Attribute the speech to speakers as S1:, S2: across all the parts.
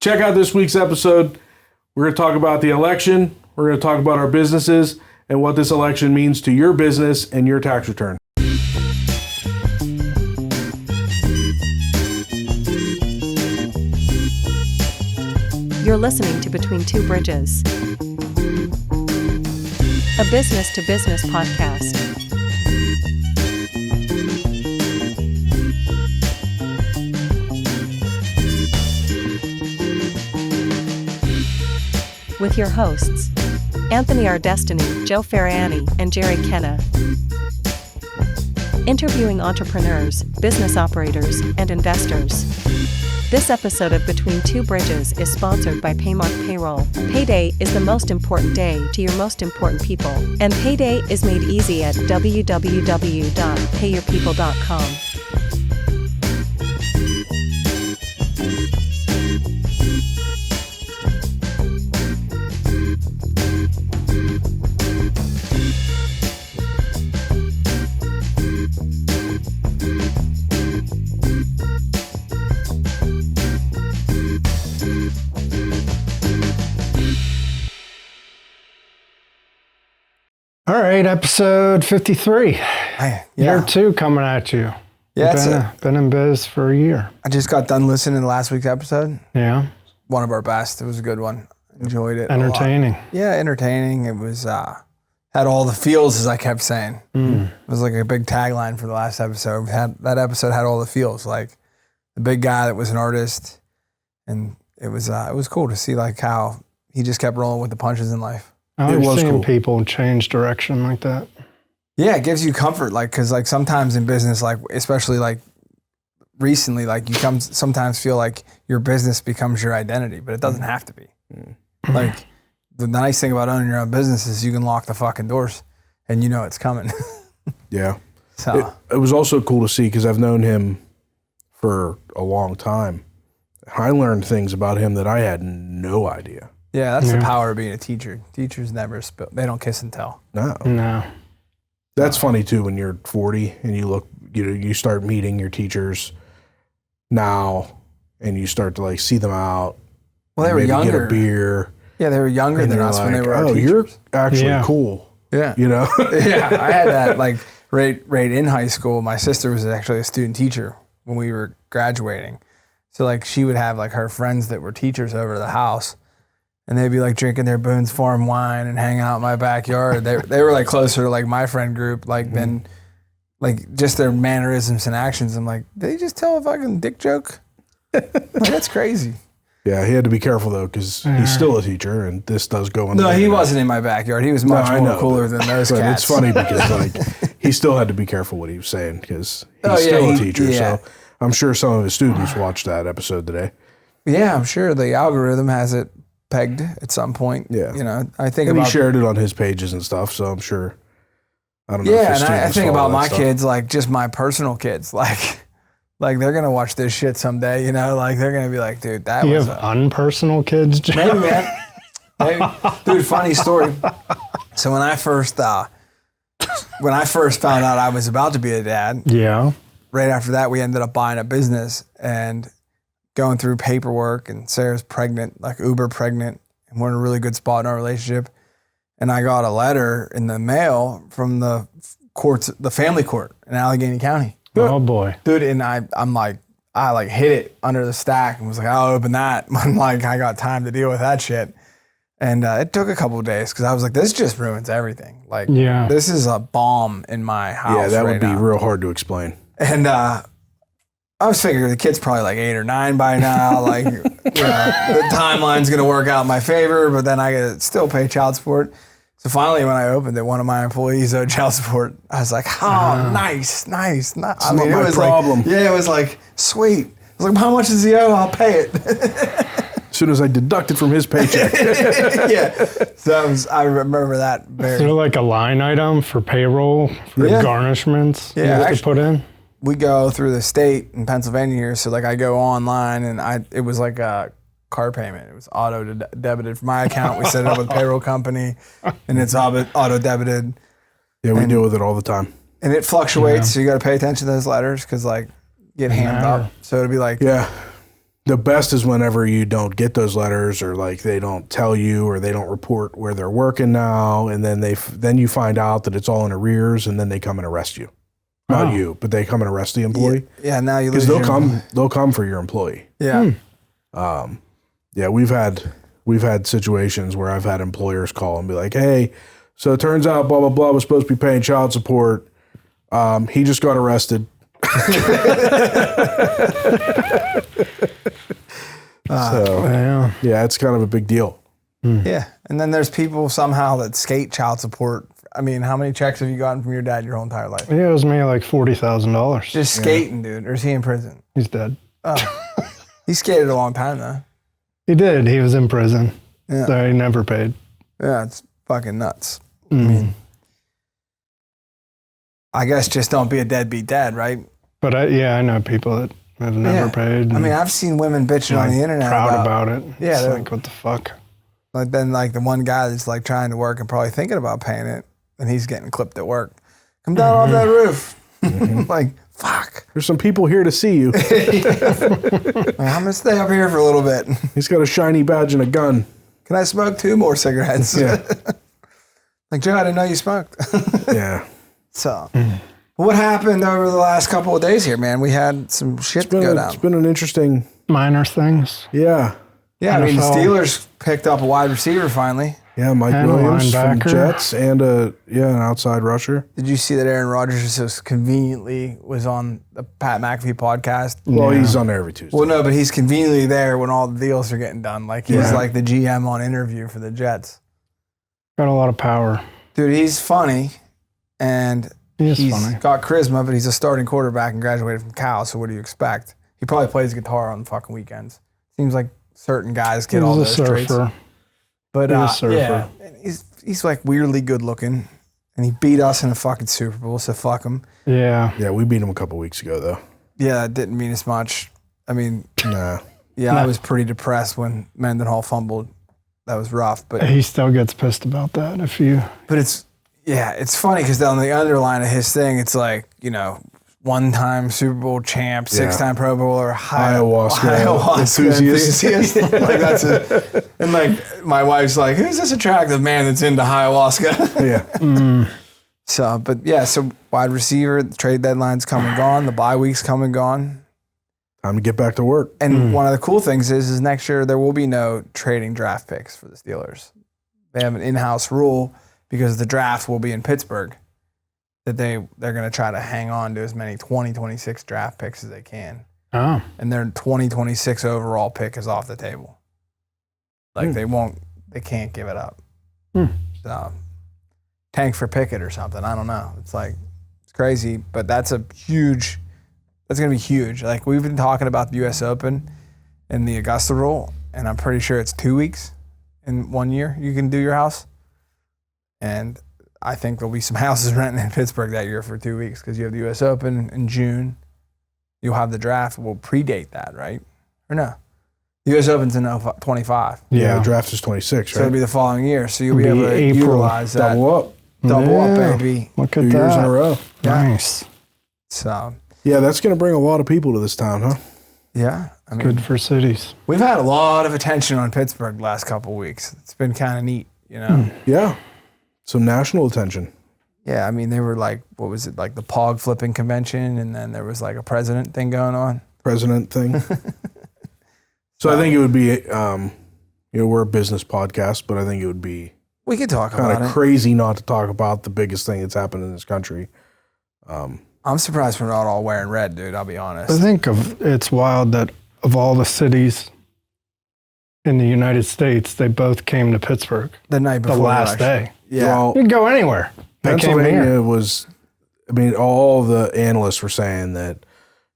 S1: Check out this week's episode. We're going to talk about the election. We're going to talk about our businesses and what this election means to your business and your tax return.
S2: You're listening to Between Two Bridges, a business-to-business podcast. With your hosts, Anthony R. Destiny, Joe Ferriani, and Jerry Kenna. Interviewing entrepreneurs, business operators, and investors. This episode of Between Two Bridges is sponsored by Paymark Payroll. Payday is the most important day to your most important people, and payday is made easy at www.payyourpeople.com.
S3: All right, episode 53. Year 2 coming at you.
S4: Yeah,
S3: been in biz for a year.
S4: I just got done listening to last week's episode.
S3: Yeah.
S4: One of our best. It was a good one. Enjoyed it.
S3: Entertaining.
S4: Yeah, entertaining. It was had all the feels, as I kept saying. It was like a big tagline for the last episode. That episode had all the feels, like the big guy that was an artist, and it was cool to see like how he just kept rolling with the punches in life.
S3: I like seeing people change direction like that.
S4: Yeah, it gives you comfort, like, because like sometimes in business, like especially like recently, like you sometimes feel like your business becomes your identity, but it doesn't have to be. Like the nice thing about owning your own business is you can lock the fucking doors and you know it's coming.
S1: Yeah.
S4: So
S1: it was also cool to see because I've known him for a long time. I learned things about him that I had no idea.
S4: yeah, that's the power of being a teacher. Teachers never spill. They don't kiss and tell.
S3: No.
S1: That's funny too when you're 40 and you start meeting your teachers now and you start to like see them out.
S4: Well, they were younger.
S1: Get a beer.
S4: Yeah, they were younger than us when they were our teachers.
S1: You're actually cool.
S4: Yeah.
S1: You know?
S4: Yeah, I had that like right in high school. My sister was actually a student teacher when we were graduating. So like she would have like her friends that were teachers over to the house. And they'd be like drinking their Boone's Farm wine and hanging out in my backyard. They were like closer to like my friend group, like than like just their mannerisms and actions. I'm like, did they just tell a fucking dick joke? Like, that's crazy.
S1: Yeah, he had to be careful though because he's still a teacher and this does go on.
S4: No, he wasn't in my backyard. He was much more cooler than those cats.
S1: It's funny because like he still had to be careful what he was saying because he's still a teacher. Yeah. So I'm sure some of his students watched that episode today.
S4: Yeah, I'm sure the algorithm has it pegged at some point.
S1: Yeah.
S4: You know, I think
S1: and
S4: about...
S1: he shared it on his pages and stuff, so I'm sure... I don't know.
S4: Yeah, and I think about my kids, like just my personal kids, like they're going to watch this shit someday, you know? Like they're going to be like, dude, that
S3: you
S4: was...
S3: You have unpersonal kids, Joe?
S4: Maybe, man. Maybe. Dude, funny story. So when I first found out I was about to be a dad...
S3: Yeah.
S4: Right after that, we ended up buying a business and going through paperwork, and Sarah's pregnant, like uber pregnant, and we're in a really good spot in our relationship. And I got a letter in the mail from the courts, the family court in Allegheny County.
S3: Oh boy.
S4: Dude, and I hid it under the stack and was like, I'll open that. I'm like, I got time to deal with that shit. And it took a couple of days because I was like, this just ruins everything. Like, this is a bomb in my house.
S1: Yeah, that would be real hard to explain.
S4: And I was figuring the kid's probably like 8 or 9 by now. Like, you know, the timeline's going to work out in my favor, but then I got to still pay child support. So finally, when I opened it, one of my employees owed child support. I was like, oh, nice. I mean, it was
S1: problem.
S4: Like, yeah, it was like, sweet. I was like, how much does he owe? I'll pay it.
S1: As soon as I deduct it from his paycheck.
S4: Yeah. So I remember that very.
S3: Is there like a line item for payroll, for garnishments you have to put in?
S4: We go through the state in Pennsylvania here, so like I go online and it was like a car payment. It was auto debited from my account. We set it up with a payroll company, and it's auto debited.
S1: Yeah, we deal with it all the time.
S4: And it fluctuates, so you got to pay attention to those letters because like get hammed up. So it'll be like
S1: The best is whenever you don't get those letters, or like they don't tell you, or they don't report where they're working now, and then then you find out that it's all in arrears, and then they come and arrest you. Not you, but they come and arrest the employee.
S4: Yeah, now you
S1: because they'll come for your employee.
S4: Yeah.
S1: Yeah, we've had situations where I've had employers call and be like, "Hey, so it turns out blah blah blah was supposed to be paying child support. He just got arrested." Yeah, it's kind of a big deal.
S4: Yeah, and then there's people somehow that skate child support. I mean, how many checks have you gotten from your dad your whole entire life?
S3: Yeah, it was me like $40,000.
S4: Just skating, dude. Or is he in prison?
S3: He's dead.
S4: Oh, he skated a long time though.
S3: He did. He was in prison.
S4: Yeah.
S3: So he never paid.
S4: Yeah, it's fucking nuts. I mean, I guess just don't be a deadbeat dad, right?
S3: But I know people that have never paid.
S4: I mean, I've seen women bitching on the internet
S3: proud about it.
S4: Yeah,
S3: it's like, what the fuck?
S4: Like then, like the one guy that's like trying to work and probably thinking about paying it, and he's getting clipped at work. Come down off that roof. Like, fuck.
S1: There's some people here to see you.
S4: Like, I'm gonna stay up here for a little bit.
S1: He's got a shiny badge and a gun.
S4: Can I smoke 2 more cigarettes?
S1: Yeah.
S4: Like, Joe, I didn't know you smoked.
S1: Yeah.
S4: So, what happened over the last couple of days here, man? We had some shit go down.
S1: It's been an interesting...
S3: Minor things.
S1: Yeah.
S4: Yeah, I mean, the Steelers picked up a wide receiver finally.
S1: Yeah, Mike
S3: And
S1: Williams from the
S3: linebacker.
S1: Jets, and an outside rusher.
S4: Did you see that Aaron Rodgers just conveniently was on the Pat McAfee podcast?
S1: Well, he's on there every Tuesday.
S4: Well, no, but he's conveniently there when all the deals are getting done. Like, he's like the GM on interview for the Jets.
S3: Got a lot of power.
S4: Dude, he's funny, and he's
S3: funny.
S4: got charisma, but he's a starting quarterback and graduated from Cal, so what do you expect? He probably plays guitar on fucking weekends. Seems like certain guys get all those traits. But yeah, he's like weirdly good looking, and he beat us in the fucking Super Bowl, so fuck him.
S3: Yeah.
S1: Yeah, we beat him a couple weeks ago, though.
S4: Yeah, that didn't mean as much. I mean,
S1: Nah.
S4: yeah, I was pretty depressed when Mendenhall fumbled. That was rough, but
S3: He still gets pissed about that
S4: But it's funny because on the underline of his thing, it's like, one-time Super Bowl champ, 6-time Pro Bowler, ayahuasca enthusiast. Like that's it. And like my wife's like, who's this attractive man that's into ayahuasca?
S1: Yeah.
S4: So wide receiver, the trade deadline's come and gone, the bye week's come and gone.
S1: Time to get back to work.
S4: And one of the cool things is next year there will be no trading draft picks for the Steelers. They have an in-house rule because the draft will be in Pittsburgh that they're going to try to hang on to as many 2026 draft picks as they can.
S3: Oh.
S4: And their 2026 overall pick is off the table. Like they can't give it up. So, tank for Pickett or something. I don't know. It's crazy, but that's going to be huge. Like we've been talking about the US Open and the Augusta rule, and I'm pretty sure it's 2 weeks in 1 year you can do your house. And I think there'll be some houses renting in Pittsburgh that year for 2 weeks because you have the US Open in June. You'll have the draft. Will predate that, right? Or no? The US Open's in 25.
S1: Yeah, the draft is 26,
S4: So
S1: right?
S4: it'll be the following year. So you'll be able to
S3: April.
S4: utilize that.
S1: Double up.
S4: Double up, baby.
S3: Look
S1: 2
S3: at
S1: years in a
S3: that.
S1: row.
S3: Nice.
S4: So,
S1: Yeah, that's going to bring a lot of people to this town, huh?
S4: yeah. I mean,
S3: Good for cities.
S4: we've had a lot of attention on Pittsburgh the last couple of weeks. It's been kind of neat,
S1: Yeah. Some national attention.
S4: Yeah, I mean, they were like, what was it, like the Pog flipping convention, and then there was like a president thing going on.
S1: President thing. So I think it would be, we're a business podcast, but I think it would be
S4: We could talk
S1: kind
S4: about
S1: of
S4: it.
S1: crazy not to talk about the biggest thing that's happened in this country.
S4: I'm surprised we're not all wearing red, dude. I'll be honest.
S3: I think it's wild that of all the cities in the United States, they both came to Pittsburgh
S4: The night before
S3: the last
S4: election.
S3: day.
S4: Yeah.
S1: Well,
S3: You can go anywhere. They came here.
S1: Pennsylvania was, all the analysts were saying that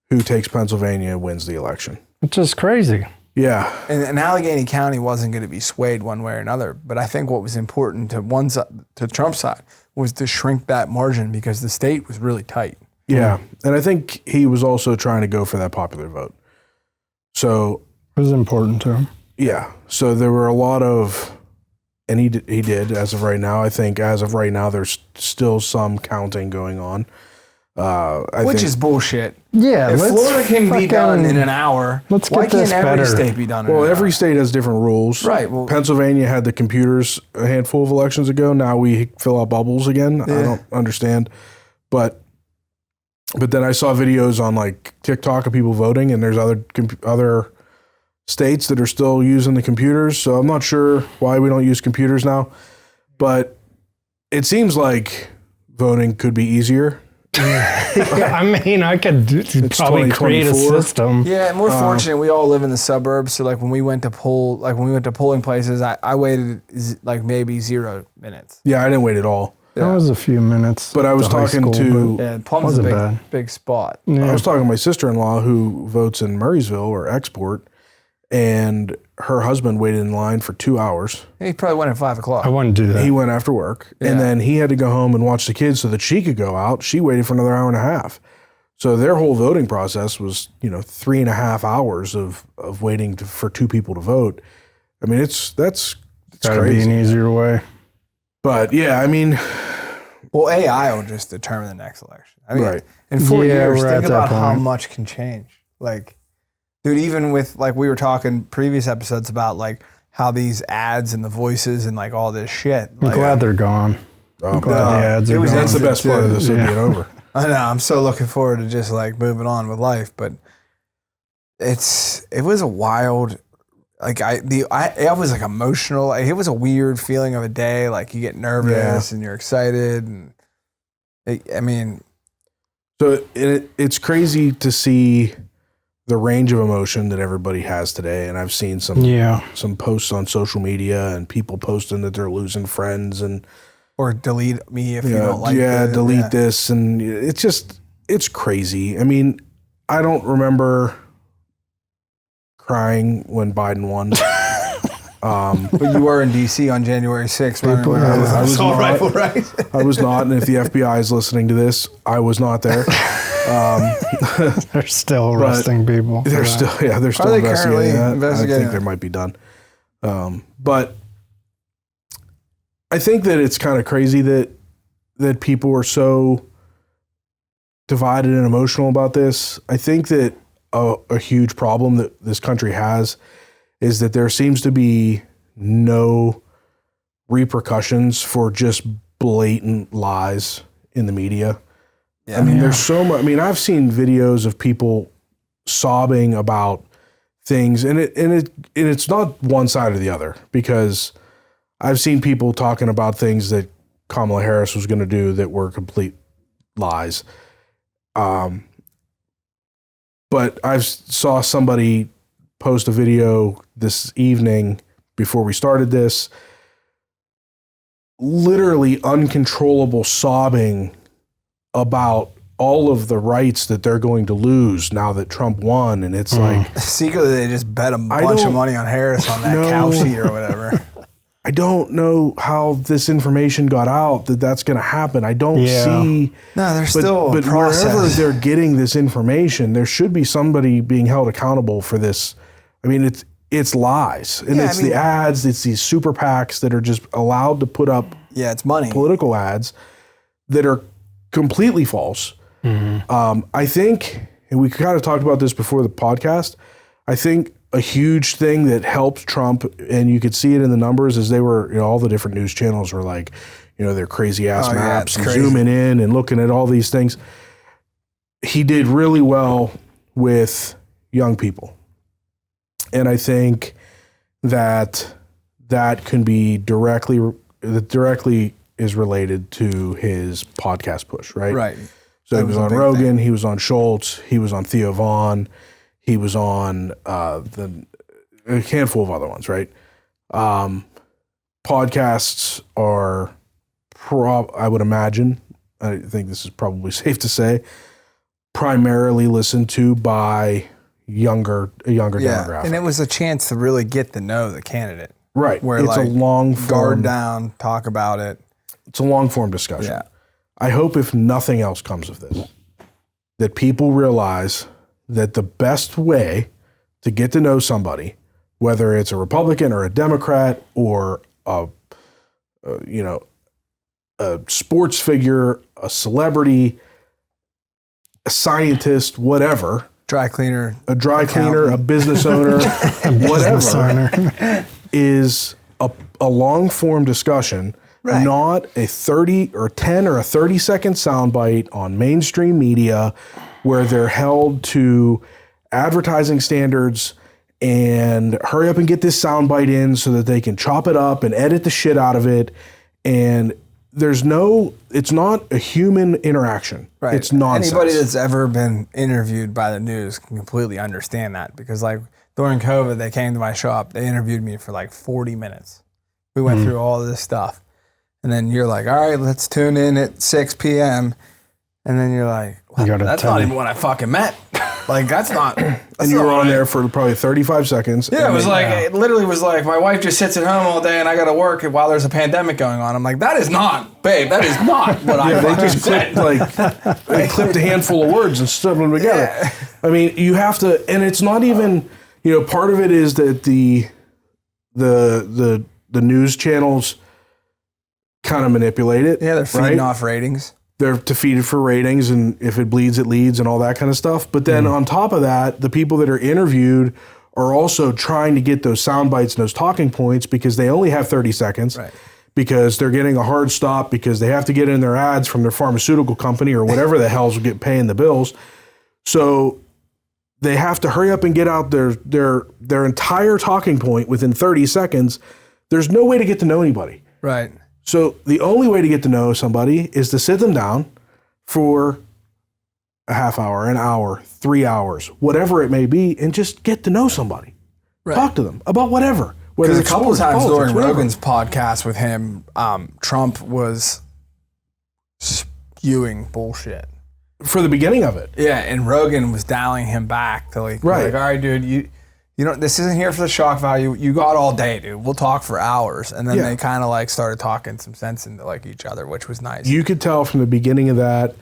S1: who takes Pennsylvania wins the election.
S3: It's just crazy.
S1: Yeah.
S4: And Allegheny County wasn't going to be swayed one way or another. But I think what was important to one side, to Trump's side, was to shrink that margin because the state was really tight.
S1: Yeah. And I think he was also trying to go for that popular vote. So,
S3: It was important to him.
S1: yeah. So there were a lot of, and he did as of right now. I think as of right now, there's still some counting going on.
S4: Which is bullshit.
S3: Yeah,
S4: If Florida can be done in an hour,
S3: let's
S4: why
S3: get this
S4: can't every
S3: better.
S4: state be done in an
S1: Well,
S4: hour?
S1: every state has different rules.
S4: Right, well-
S1: Pennsylvania had the computers a handful of elections ago. Now we fill out bubbles again. I don't understand. But then I saw videos on like TikTok of people voting, and there's other states that are still using the computers. So I'm not sure why we don't use computers now. But it seems like voting could be easier.
S3: I mean, I could probably create a
S1: 2024.
S3: system.
S4: Yeah, and we're fortunate. We all live in the suburbs, so like when we went to polling places, I waited like maybe 0 minutes.
S1: Yeah, I didn't wait at all.
S3: That was a few minutes.
S1: But I was
S3: to high
S1: talking
S3: school,
S1: to-
S3: but
S4: Yeah, Plum's a
S3: wasn't
S4: big,
S3: bad.
S4: big spot.
S3: Yeah.
S1: I was talking to my sister-in-law who votes in Murraysville or Export, and her husband waited in line for 2 hours.
S4: He probably went at 5 o'clock.
S3: I wouldn't do that.
S1: He went after work, and then he had to go home and watch the kids so that she could go out. She waited for another hour and a half. So their whole voting process was, 3.5 hours of waiting for two people to vote. I mean, it's
S3: Gotta
S1: crazy.
S3: be an easier way.
S1: But yeah, I mean,
S4: Well, AI will just determine the next election. I mean,
S1: Right.
S4: in 4
S3: Yeah,
S4: years,
S3: we're
S4: think
S3: at that
S4: about how
S3: point.
S4: much can change. Like, dude, even with like we were talking previous episodes about like how these ads and the voices and like all this shit.
S3: I'm
S4: Like,
S3: glad they're gone. I'm glad the ads
S4: it
S3: are
S4: was
S3: gone.
S1: that's the best part of this
S3: Yeah.
S1: being over.
S4: I know. I'm so looking forward to just like moving on with life, but it was a wild. Like I was like emotional. Like, it was a weird feeling of a day. Like you get nervous and you're excited, and I mean,
S1: So it's crazy to see the range of emotion that everybody has today. And I've seen some posts on social media and people posting that they're losing friends and
S4: or delete me if you don't like it.
S1: delete this. And it's crazy. I mean, I don't remember crying when Biden won.
S4: But you were in D.C. on January 6th.
S3: People-
S1: I was
S4: assault
S1: not.
S4: rifle, right?
S1: I was not. And if the FBI is listening to this, I was not there.
S3: They're still arresting people. for
S1: They're
S3: that.
S1: they're still
S4: they
S1: investigating
S4: currently
S1: that.
S4: investigating
S1: I think
S4: it?
S1: they might be done. But I think that it's kind of crazy that people are so divided and emotional about this. I think that a huge problem that this country has is that there seems to be no repercussions for just blatant lies in the media.
S4: Yeah.
S1: I mean, there's so much. I mean, I've seen videos of people sobbing about things, and it's not one side or the other, because I've seen people talking about things that Kamala Harris was going to do that were complete lies. But I saw somebody post a video this evening before we started this, literally uncontrollable sobbing about all of the rights that they're going to lose now that Trump won. And it's like,
S4: Secretly, they just bet a
S1: I
S4: bunch of
S1: don't
S4: money on Harris on that
S1: know.
S4: cow seat or whatever.
S1: I don't know how this information got out that's going to happen. I don't see.
S4: No, there's
S1: But,
S4: still a
S1: but wherever
S4: process.
S1: they're getting this information, there should be somebody being held accountable for this. I mean, it's lies, and
S4: Yeah,
S1: it's
S4: I mean-
S1: the ads. It's these super PACs that are just allowed to put up
S4: Yeah, it's money.
S1: political ads that are completely false. I think, and we kind of talked about this before the podcast, I think a huge thing that helped Trump, and you could see it in the numbers, is they were, all the different news channels were like, their crazy ass
S4: Oh, yeah,
S1: maps
S4: it's
S1: and
S4: crazy.
S1: zooming in and looking at all these things. He did really well with young people. And I think that can be directly is related to his podcast push, right?
S4: Right.
S1: So
S4: That
S1: he was
S4: was a
S1: on
S4: big
S1: Rogan,
S4: thing.
S1: he was on Schultz, he was on Theo Vaughn, he was on a handful of other ones, right? Podcasts are, I would imagine, I think this is probably safe to say, primarily listened to by a younger demographic.
S4: And it was a chance to really get to know the candidate.
S1: Right.
S4: Where
S1: It's
S4: like
S1: a long
S4: guard
S1: form.
S4: down, talk about it.
S1: It's a long form discussion.
S4: Yeah.
S1: I hope, if nothing else comes of this, that people realize that the best way to get to know somebody, whether it's a Republican or a Democrat or a sports figure, a celebrity, a scientist, whatever,
S4: Dry cleaner.
S1: a dry cleaner, a business owner, whatever, is a long form discussion, not a 30 or 10 or a 30-second soundbite on mainstream media where they're held to advertising standards and hurry up and get this soundbite in so that they can chop it up and edit the shit out of it. And it's not a human interaction. Right. It's nonsense.
S4: Anybody that's ever been interviewed by the news can completely understand that, because like during COVID, they came to my shop, they interviewed me for like 40 minutes. We went through all of this stuff. And then you're like, all right, let's tune in at 6 p.m. And then you're like, that's not even what I fucking meant. Like, that's not.
S1: And you were on there for probably 35 seconds.
S4: Yeah, it literally was like, my wife just sits at home all day and I got to work while there's a pandemic going on. I'm like, that is not what I
S1: they just clipped, they clipped a handful of words and stuck them together. Yeah. I mean, you have to, and it's not even, part of it is that the news channels kind of manipulate it.
S4: Yeah, they're feeding off ratings.
S1: They're to feed it for ratings, and if it bleeds, it leads, and all that kind of stuff. But then on top of that, the people that are interviewed are also trying to get those sound bites and those talking points because they only have 30 seconds.
S4: Right.
S1: Because they're getting a hard stop because they have to get in their ads from their pharmaceutical company or whatever the hell's paying the bills. So they have to hurry up and get out their entire talking point within 30 seconds. There's no way to get to know anybody.
S4: Right.
S1: So the only way to get to know somebody is to sit them down for a half hour, an hour, 3 hours, whatever it may be, and just get to know somebody. Right. Talk to them about whatever.
S4: Because a couple of times during Rogan's podcast with him, Trump was spewing bullshit.
S1: For the beginning of it.
S4: Yeah, and Rogan was dialing him back to like, all right, dude, you this isn't here for the shock value. You got all day, dude. We'll talk for hours. And then they kind of like started talking some sense into like each other, which was nice.
S1: You could tell from the beginning of that.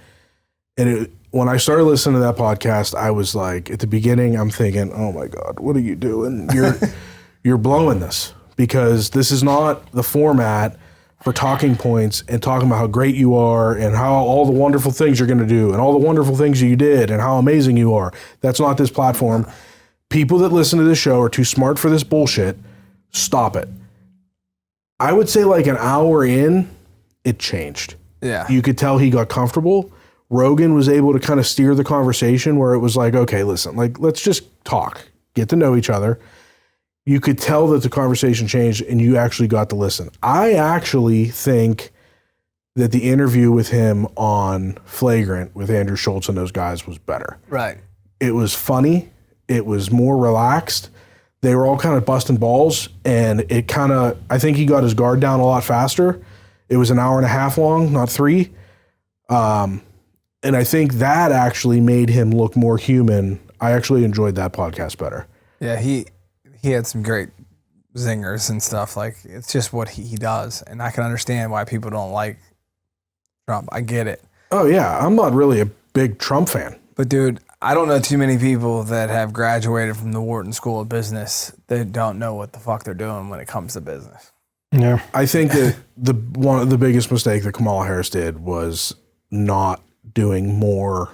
S1: And when I started listening to that podcast, I was like, at the beginning, I'm thinking, oh my God, what are you doing? You're blowing this, because this is not the format for talking points and talking about how great you are and how all the wonderful things you're going to do and all the wonderful things you did and how amazing you are. That's not this platform. People that listen to this show are too smart for this bullshit. Stop it. I would say like an hour in, it changed.
S4: Yeah.
S1: You could tell he got comfortable. Rogan was able to kind of steer the conversation where it was like, okay, listen, like, let's just talk, get to know each other. You could tell that the conversation changed and you actually got to listen. I actually think that the interview with him on Flagrant with Andrew Schultz and those guys was better.
S4: Right.
S1: It was funny. It was more relaxed. They were all kind of busting balls, and it kind of, I think he got his guard down a lot faster. It was an hour and a half long, not 3. And I think that actually made him look more human. I actually enjoyed that podcast better.
S4: Yeah, he had some great zingers and stuff. Like, it's just what he does. And I can understand why people don't like Trump. I get it.
S1: Oh, yeah. I'm not really a big Trump fan.
S4: But, dude, I don't know too many people that have graduated from the Wharton School of Business that don't know what the fuck they're doing when it comes to business.
S1: Yeah. I think that one of the biggest mistake that Kamala Harris did was not doing more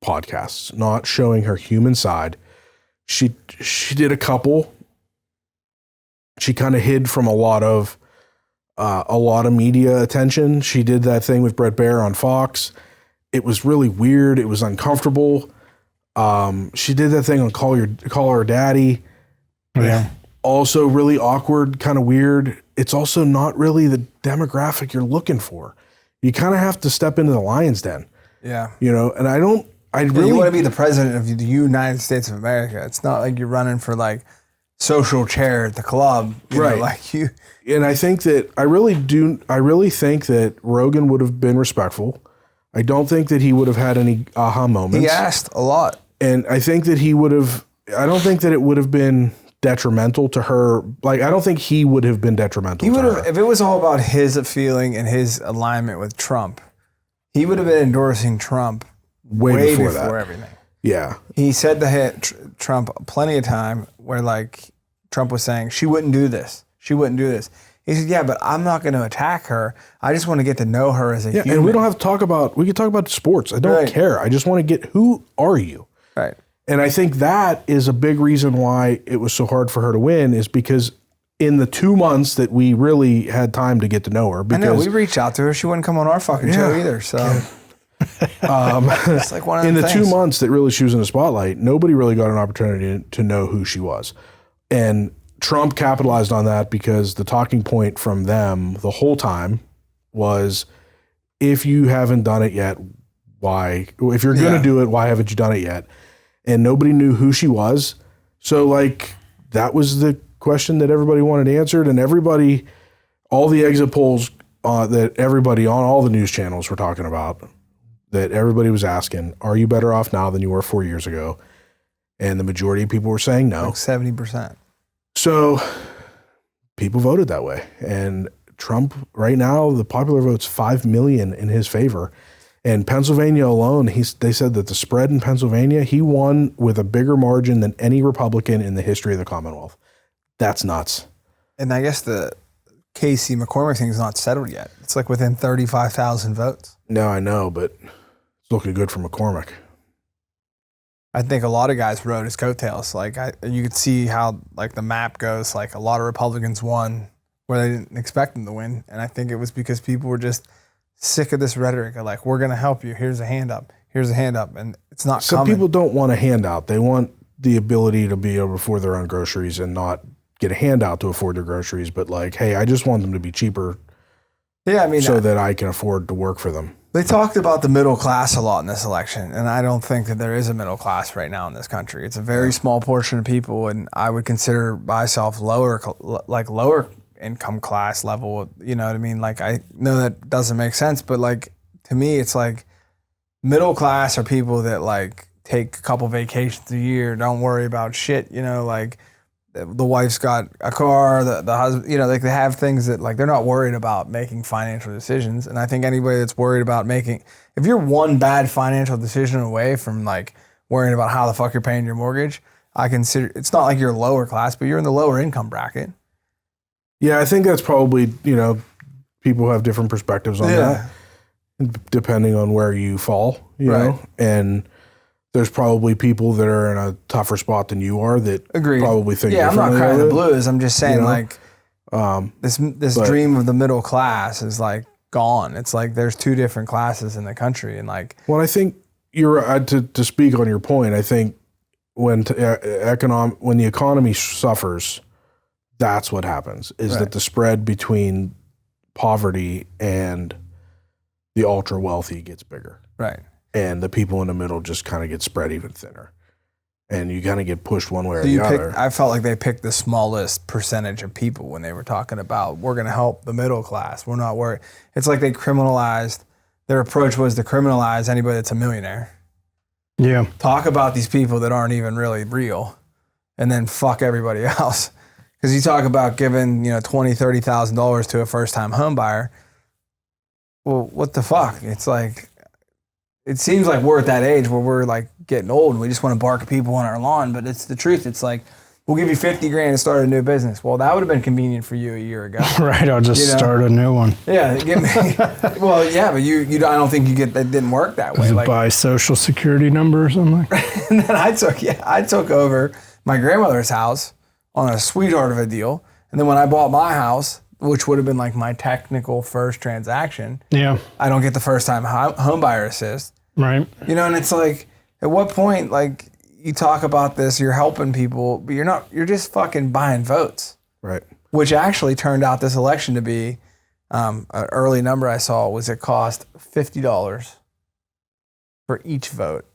S1: podcasts, not showing her human side. She did a couple. She kind of hid from a lot of media attention. She did that thing with Bret Baier on Fox. It was really weird. It was uncomfortable. She did that thing on Call Her Daddy.
S3: Yeah.
S1: Also really awkward, kind of weird. It's also not really the demographic you're looking for. You kind of have to step into the lion's den.
S4: Yeah.
S1: And
S4: you want to be the president of the United States of America. It's not like you're running for like social chair at the club.
S1: Right. And I think that I really think that Rogan would have been respectful. I don't think that he would have had any aha moments.
S4: He asked a lot.
S1: And I think that I don't think that it would have been detrimental to her. Like, I don't think he would have been detrimental to her.
S4: If it was all about his feeling and his alignment with Trump, he would have been endorsing Trump way before everything.
S1: Yeah.
S4: He said to Trump plenty of time where like Trump was saying, she wouldn't do this. She wouldn't do this. He said, yeah, but I'm not going to attack her. I just want to get to know her as a human.
S1: And we don't have to talk about, we can talk about sports. I don't care. I just want to get, who are you?
S4: Right.
S1: And I think that is a big reason why it was so hard for her to win, is because in the 2 months that we really had time to get to know her. Because,
S4: I know, we reached out to her. She wouldn't come on our fucking show either. So it's like one of
S1: in
S4: the
S1: the
S4: things.
S1: 2 months that really she was in the spotlight, nobody really got an opportunity to know who she was. And Trump capitalized on that because the talking point from them the whole time was, if you haven't done it yet, why? If you're going to do it, why haven't you done it yet? And nobody knew who she was. So like that was the question that everybody wanted answered, and everybody, all the exit polls that everybody on all the news channels were talking about, that everybody was asking, are you better off now than you were 4 years ago? And the majority of people were saying no.
S4: Like 70%.
S1: So people voted that way. And Trump, right now, the popular vote's 5 million in his favor. And Pennsylvania alone, they said that the spread in Pennsylvania, he won with a bigger margin than any Republican in the history of the Commonwealth. That's nuts.
S4: And I guess the Casey McCormick thing is not settled yet. It's like within 35,000 votes.
S1: No, I know, but it's looking good for McCormick.
S4: I think a lot of guys rode his coattails. Like you could see how like the map goes. Like a lot of Republicans won where they didn't expect them to win, and I think it was because people were just sick of this rhetoric of like, we're going to help you. Here's a hand up. Here's a hand up, and it's not.
S1: Some people don't want a handout. They want the ability to be able to afford their own groceries and not get a handout to afford their groceries. But like, hey, I just want them to be cheaper.
S4: Yeah, I mean,
S1: so that I can afford to work for them.
S4: They talked about the middle class a lot in this election, and I don't think that there is a middle class right now in this country. It's a very small portion of people, and I would consider myself lower income class level. You know what I mean? Like, I know that doesn't make sense, but like to me, it's like middle class are people that like take a couple vacations a year, don't worry about shit. You know, like the wife's got a car, the husband, you know, like they have things that like they're not worried about making financial decisions. And I think anybody that's worried about if you're one bad financial decision away from like worrying about how the fuck you're paying your mortgage, I consider it's not like you're lower class, but you're in the lower income bracket.
S1: Yeah, I think that's probably, you know, people have different perspectives on that depending on where you fall, you know, and there's probably people that are in a tougher spot than you are that probably think differently.
S4: I'm not crying the blues. I'm just saying,
S1: you know?
S4: Like, this dream of the middle class is like gone. It's like there's two different classes in the country, and like.
S1: Well, I think you're to speak on your point. I think when the economy suffers, that's what happens. Is that the spread between poverty and the ultra wealthy gets bigger,
S4: right?
S1: And the people in the middle just kind of get spread even thinner. And you kind of get pushed one way or the other.
S4: I felt like they picked the smallest percentage of people when they were talking about, we're going to help the middle class. We're not worried. It's like they criminalized, their approach was to criminalize anybody that's a millionaire.
S3: Yeah.
S4: Talk about these people that aren't even really real, and then fuck everybody else. Because you talk about giving, $20,000, $30,000 to a first-time home buyer. Well, what the fuck? It's like, it seems like we're at that age where we're like getting old and we just want to bark at people on our lawn, but it's the truth. It's like, we'll give you $50,000 to start a new business. Well, that would have been convenient for you a year ago.
S3: Right. I'll just start a new one.
S4: Yeah. Give me, well, yeah, but I don't think that didn't work that way. Like,
S3: buy social security number or something.
S4: And then I took over my grandmother's house on a sweetheart of a deal. And then when I bought my house, which would have been like my technical first transaction.
S3: Yeah.
S4: I don't get the first time home buyer assist.
S3: Right.
S4: And it's like, at what point, like, you talk about this, you're helping people, but you're just fucking buying votes.
S1: Right.
S4: Which actually turned out this election to be, an early number I saw was it cost $50 for each vote.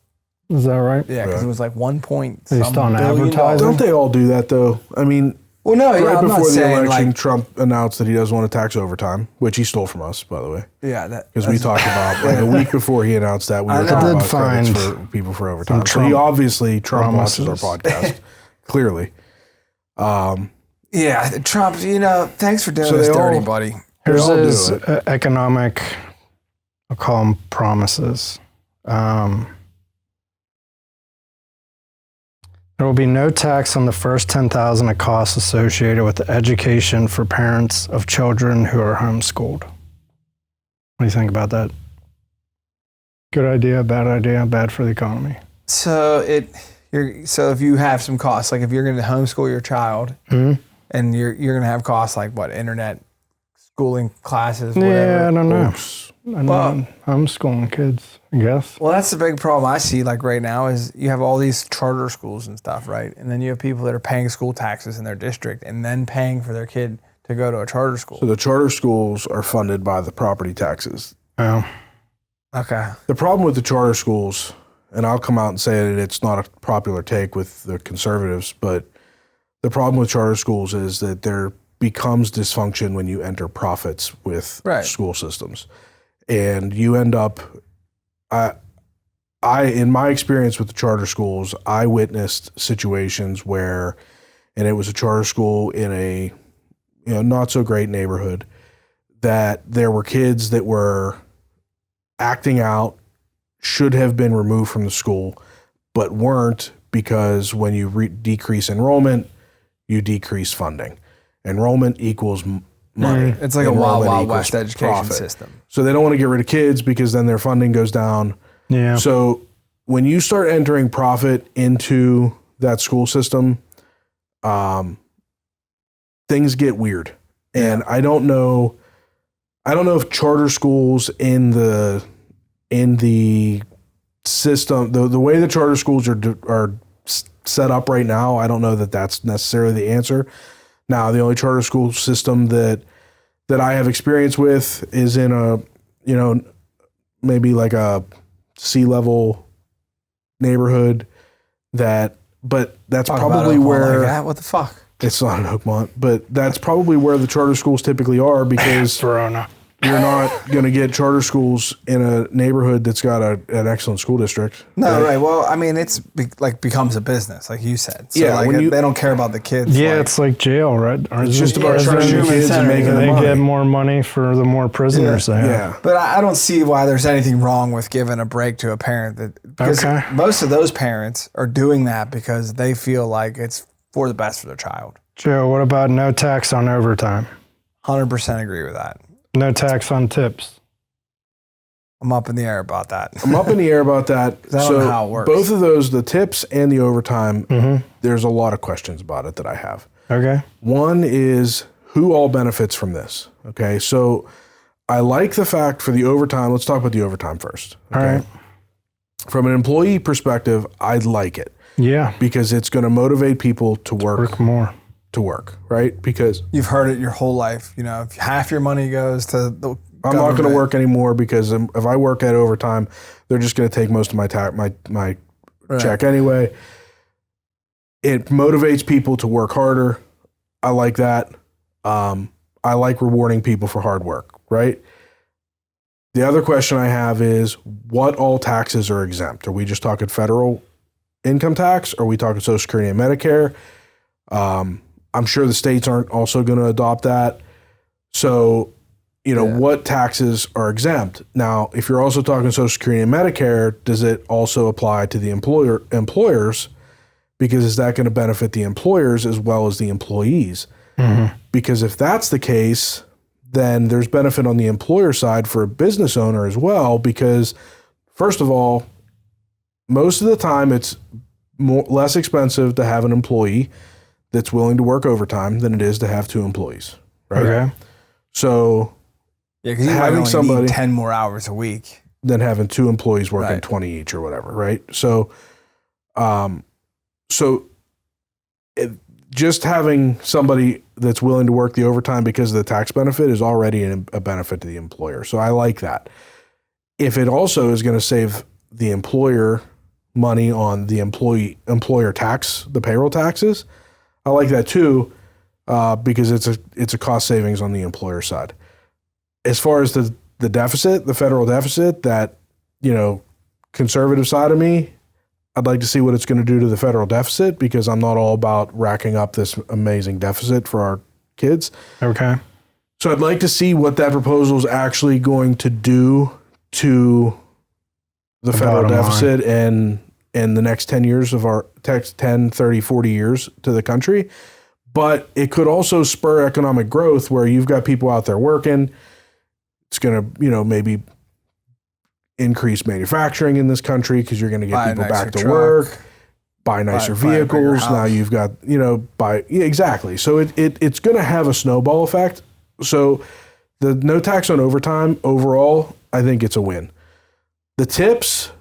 S3: Is that right?
S4: Yeah, because it was like 1 point
S3: Based on
S4: billion
S3: advertising?
S1: Don't they all do that though? I mean,
S4: well, no,
S1: right
S4: I'm
S1: before
S4: not
S1: the
S4: saying
S1: election,
S4: like,
S1: Trump announced that he doesn't want to tax overtime, which he stole from us, by the way.
S4: Yeah,
S1: because we talked about like a week before he announced that we were talking about credits for people for overtime. So he obviously Trump watches our podcast, clearly.
S4: Yeah, Trump. Thanks for doing this dirty, buddy.
S3: Here's his economic, I'll call them promises. There will be no tax on the first $10,000 of costs associated with the education for parents of children who are homeschooled. What do you think about that? Good idea, bad for the economy.
S4: So if you have some costs, like if you're going to homeschool your child, and you're going to have costs like what, internet schooling classes, whatever.
S3: Yeah, I don't know.
S1: Oops.
S3: I'm homeschooling kids, I guess.
S4: Well, that's the big problem I see like right now is you have all these charter schools and stuff, right? And then you have people that are paying school taxes in their district and then paying for their kid to go to a charter school.
S1: So the charter schools are funded by the property taxes.
S3: Oh.
S4: Okay.
S1: The problem with the charter schools, and I'll come out and say that it's not a popular take with the conservatives, but the problem with charter schools is that there becomes dysfunction when you enter profits with school systems. And you end up, in my experience with the charter schools, I witnessed situations where, and it was a charter school in a not so great neighborhood, that there were kids that were acting out, should have been removed from the school, but weren't because when you decrease enrollment, you decrease funding. Enrollment equals money.
S4: It's like a wild west education system.
S1: So they don't want to get rid of kids because then their funding goes down.
S3: Yeah.
S1: So when you start entering profit into that school system, things get weird. And I don't know if charter schools in the system, the way the charter schools are set up right now, I don't know that that's necessarily the answer. Now, the only charter school system that I have experience with is in a, maybe like a C-level neighborhood but that's probably where,
S4: like what the fuck?
S1: It's not in Oakmont, but that's probably where the charter schools typically are because
S3: Verona.
S1: You're not going to get charter schools in a neighborhood that's got an excellent school district.
S4: No, right. Well, I mean, it's becomes a business, like you said. So
S1: yeah,
S4: they don't care about the kids.
S3: Yeah, it's like jail, right?
S1: It's just about charging kids and making
S3: they
S1: money.
S3: get more money for the more prisoners they have.
S1: Yeah.
S4: But I don't see why there's anything wrong with giving a break to a parent because most of those parents are doing that because they feel like it's for the best for their child.
S3: Joe, what about no tax on overtime?
S4: 100% agree with that.
S3: No tax on tips.
S4: I'm up in the air about that.
S1: I don't know
S4: how it works.
S1: Both of those, the tips and the overtime, there's a lot of questions about it that I have.
S3: Okay.
S1: One is who all benefits from this? Okay. So I like the fact for the overtime. Let's talk about the overtime first. Okay?
S3: All right.
S1: From an employee perspective, I like it.
S3: Yeah.
S1: Because it's going to motivate people to work
S3: more.
S1: To work, right? Because
S4: you've heard it your whole life. If half your money goes to the
S1: I'm not going to work anymore because if I work at overtime, they're just going to take most of my check anyway. It motivates people to work harder. I like that. I like rewarding people for hard work, right? The other question I have is what all taxes are exempt? Are we just talking federal income tax? Are we talking Social Security and Medicare? I'm sure the states aren't also going to adopt that. So, what taxes are exempt? Now, if you're also talking Social Security and Medicare, does it also apply to the employers? Because is that going to benefit the employers as well as the employees? Mm-hmm. Because if that's the case, then there's benefit on the employer side for a business owner as well. Because first of all, most of the time it's less expensive to have an employee that's willing to work overtime than it is to have two employees, right?
S3: Okay.
S1: So
S4: because you having somebody need 10 more hours a week
S1: than having two employees working 20 each or whatever, right? So, just having somebody that's willing to work the overtime because of the tax benefit is already a benefit to the employer. So I like that. If it also is going to save the employer money on the employer tax, the payroll taxes, I like that too, because it's a cost savings on the employer side. As far as the deficit, the federal deficit, that conservative side of me, I'd like to see what it's going to do to the federal deficit because I'm not all about racking up this amazing deficit for our kids.
S3: Okay.
S1: So I'd like to see what that proposal is actually going to do to the federal deficit and in the next 10 years of our 10, 30, 40 years to the country. But it could also spur economic growth where you've got people out there working. It's going to, maybe increase manufacturing in this country because you're going to get people back to work, buy nicer vehicles. Now you've got, exactly. So it's going to have a snowball effect. So the no tax on overtime overall, I think it's a win. The tips,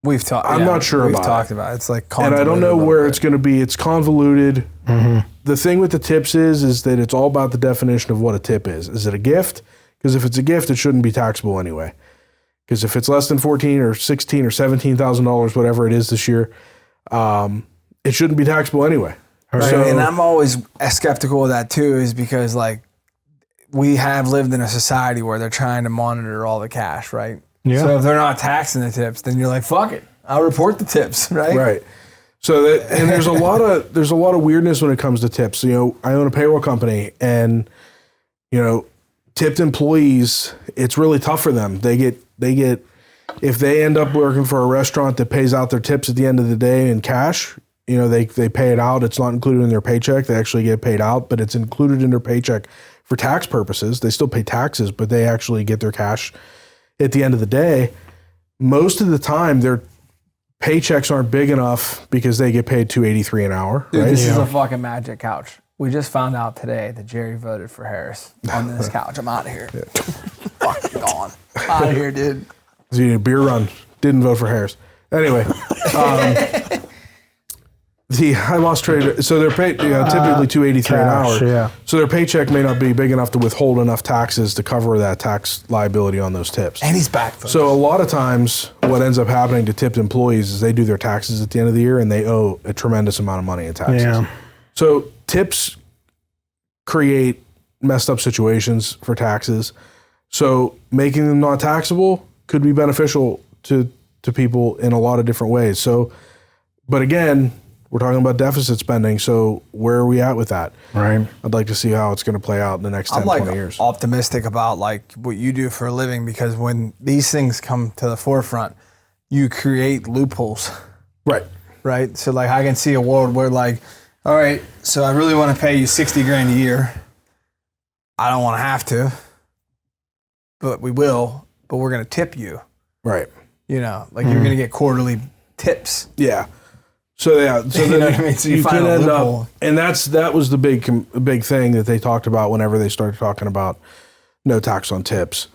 S1: I'm not sure about.
S4: We've talked about it. It's like
S1: convoluted. And I don't know where it's going to be. It's convoluted. Mm-hmm. The thing with the tips is that it's all about the definition of what a tip is. Is it a gift? Because if it's a gift, it shouldn't be taxable anyway. Because if it's less than $14,000 or $16,000 or $17,000, whatever it is this year, it shouldn't be taxable anyway.
S4: Right. So, and I'm always skeptical of that too, is because like we have lived in a society where they're trying to monitor all the cash, right? Yeah. So if they're not taxing the tips, then you're like, fuck it, I'll report the tips, right?
S1: Right. So and there's a lot of weirdness when it comes to tips. I own a payroll company, and tipped employees, it's really tough for them. They get if they end up working for a restaurant that pays out their tips at the end of the day in cash, they pay it out. It's not included in their paycheck. They actually get paid out, but it's included in their paycheck for tax purposes. They still pay taxes, but they actually get their cash at the end of the day. Most of the time, their paychecks aren't big enough because they get paid $2.83 an hour.
S4: Dude,
S1: right?
S4: This is a fucking magic couch. We just found out today that Jerry voted for Harris on this couch. I'm out of here. Fucking gone. Out of here, dude.
S1: The beer run. Didn't vote for Harris. Anyway, I lost trade. So they're paid typically $2.83 an hour.
S3: Yeah.
S1: So their paycheck may not be big enough to withhold enough taxes to cover that tax liability on those tips.
S4: And he's back. Folks.
S1: So a lot of times, what ends up happening to tipped employees is they do their taxes at the end of the year, and they owe a tremendous amount of money in taxes.
S3: Yeah.
S1: So tips create messed up situations for taxes. So making them not taxable could be beneficial to people in a lot of different ways. So, but again, we're talking about deficit spending. So where are we at with that?
S3: Right.
S1: I'd like to see how it's going to play out in the next 10, 20 years.
S4: I'm optimistic about like what you do for a living, because when these things come to the forefront, you create loopholes.
S1: Right.
S4: Right. So like I can see a world where like, all right, so I really want to pay you $60,000 a year. I don't want to have to, but we will, but we're going to tip you.
S1: Right.
S4: You're going to get quarterly tips.
S1: Yeah. So so
S4: you know what I mean? So you find a loophole.
S1: And that was the big thing that they talked about whenever they started talking about no tax on tips.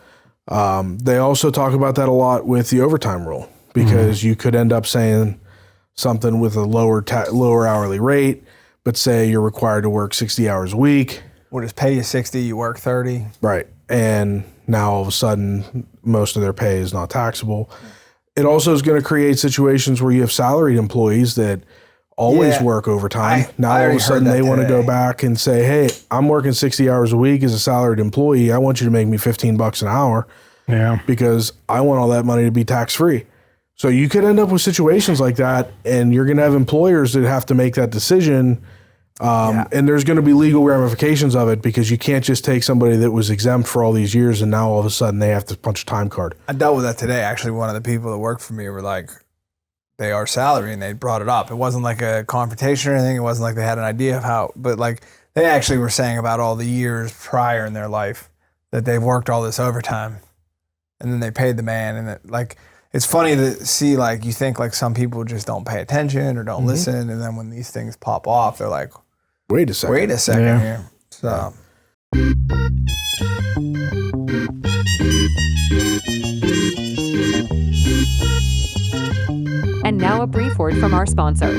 S1: They also talk about that a lot with the overtime rule, because you could end up saying something with a lower hourly rate, but say you're required to work 60 hours a week.
S4: We'll just pay you 60, you work 30.
S1: Right. And now all of a sudden, most of their pay is not taxable. It also is going to create situations where you have salaried employees that always work overtime. Now all of a sudden they want to go back and say, hey, I'm working 60 hours a week as a salaried employee. I want you to make me $15 an hour.
S3: Yeah.
S1: Because I want all that money to be tax free. So you could end up with situations like that, and you're going to have employers that have to make that decision. And there's going to be legal ramifications of it, because you can't just take somebody that was exempt for all these years and now all of a sudden they have to punch a time card.
S4: I dealt with that today. Actually, one of the people that worked for me were like, they are salary, and they brought it up. It wasn't like a confrontation or anything. It wasn't like they had an idea of how, but like they actually were saying about all the years prior in their life that they've worked all this overtime, and then they paid the man. And it's funny to see, like, you think like some people just don't pay attention or don't listen. And then when these things pop off, they're like,
S1: wait a second
S4: here. So.
S2: And now a brief word from our sponsor.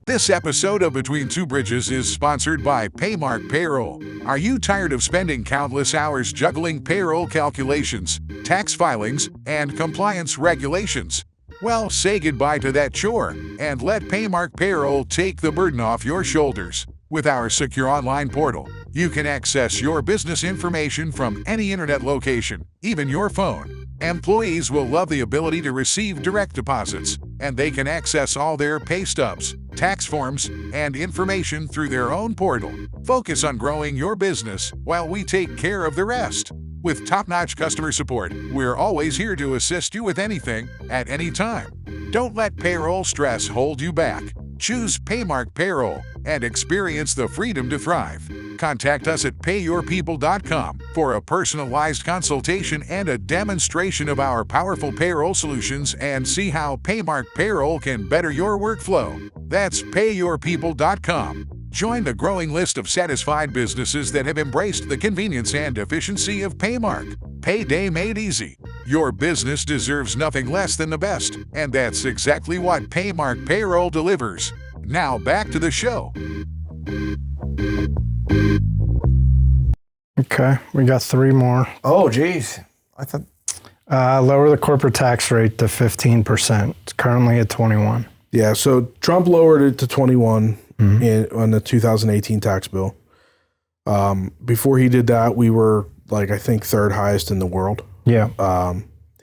S5: This episode of Between Two Bridges is sponsored by Paymark Payroll. Are you tired of spending countless hours juggling payroll calculations, tax filings, and compliance regulations? Well, say goodbye to that chore and let Paymark Payroll take the burden off your shoulders. With our secure online portal, you can access your business information from any internet location, even your phone. Employees will love the ability to receive direct deposits, and they can access all their pay stubs, tax forms, and information through their own portal. Focus on growing your business while we take care of the rest. With top-notch customer support, we're always here to assist you with anything, at any time. Don't let payroll stress hold you back. Choose Paymark Payroll and experience the freedom to thrive. Contact us at payyourpeople.com for a personalized consultation and a demonstration of our powerful payroll solutions, and see how Paymark Payroll can better your workflow. That's payyourpeople.com. Join the growing list of satisfied businesses that have embraced the convenience and efficiency of Paymark. Payday made easy. Your business deserves nothing less than the best, and that's exactly what Paymark Payroll delivers. Now back to the show.
S3: Okay, we got 3 more.
S4: Oh, geez. I thought.
S3: Lower the corporate tax rate to 15%. It's currently at 21.
S1: Yeah, so Trump lowered it to 21 on the 2018 tax bill. Before he did that, we were like, I think, 3rd highest in the world.
S3: Yeah.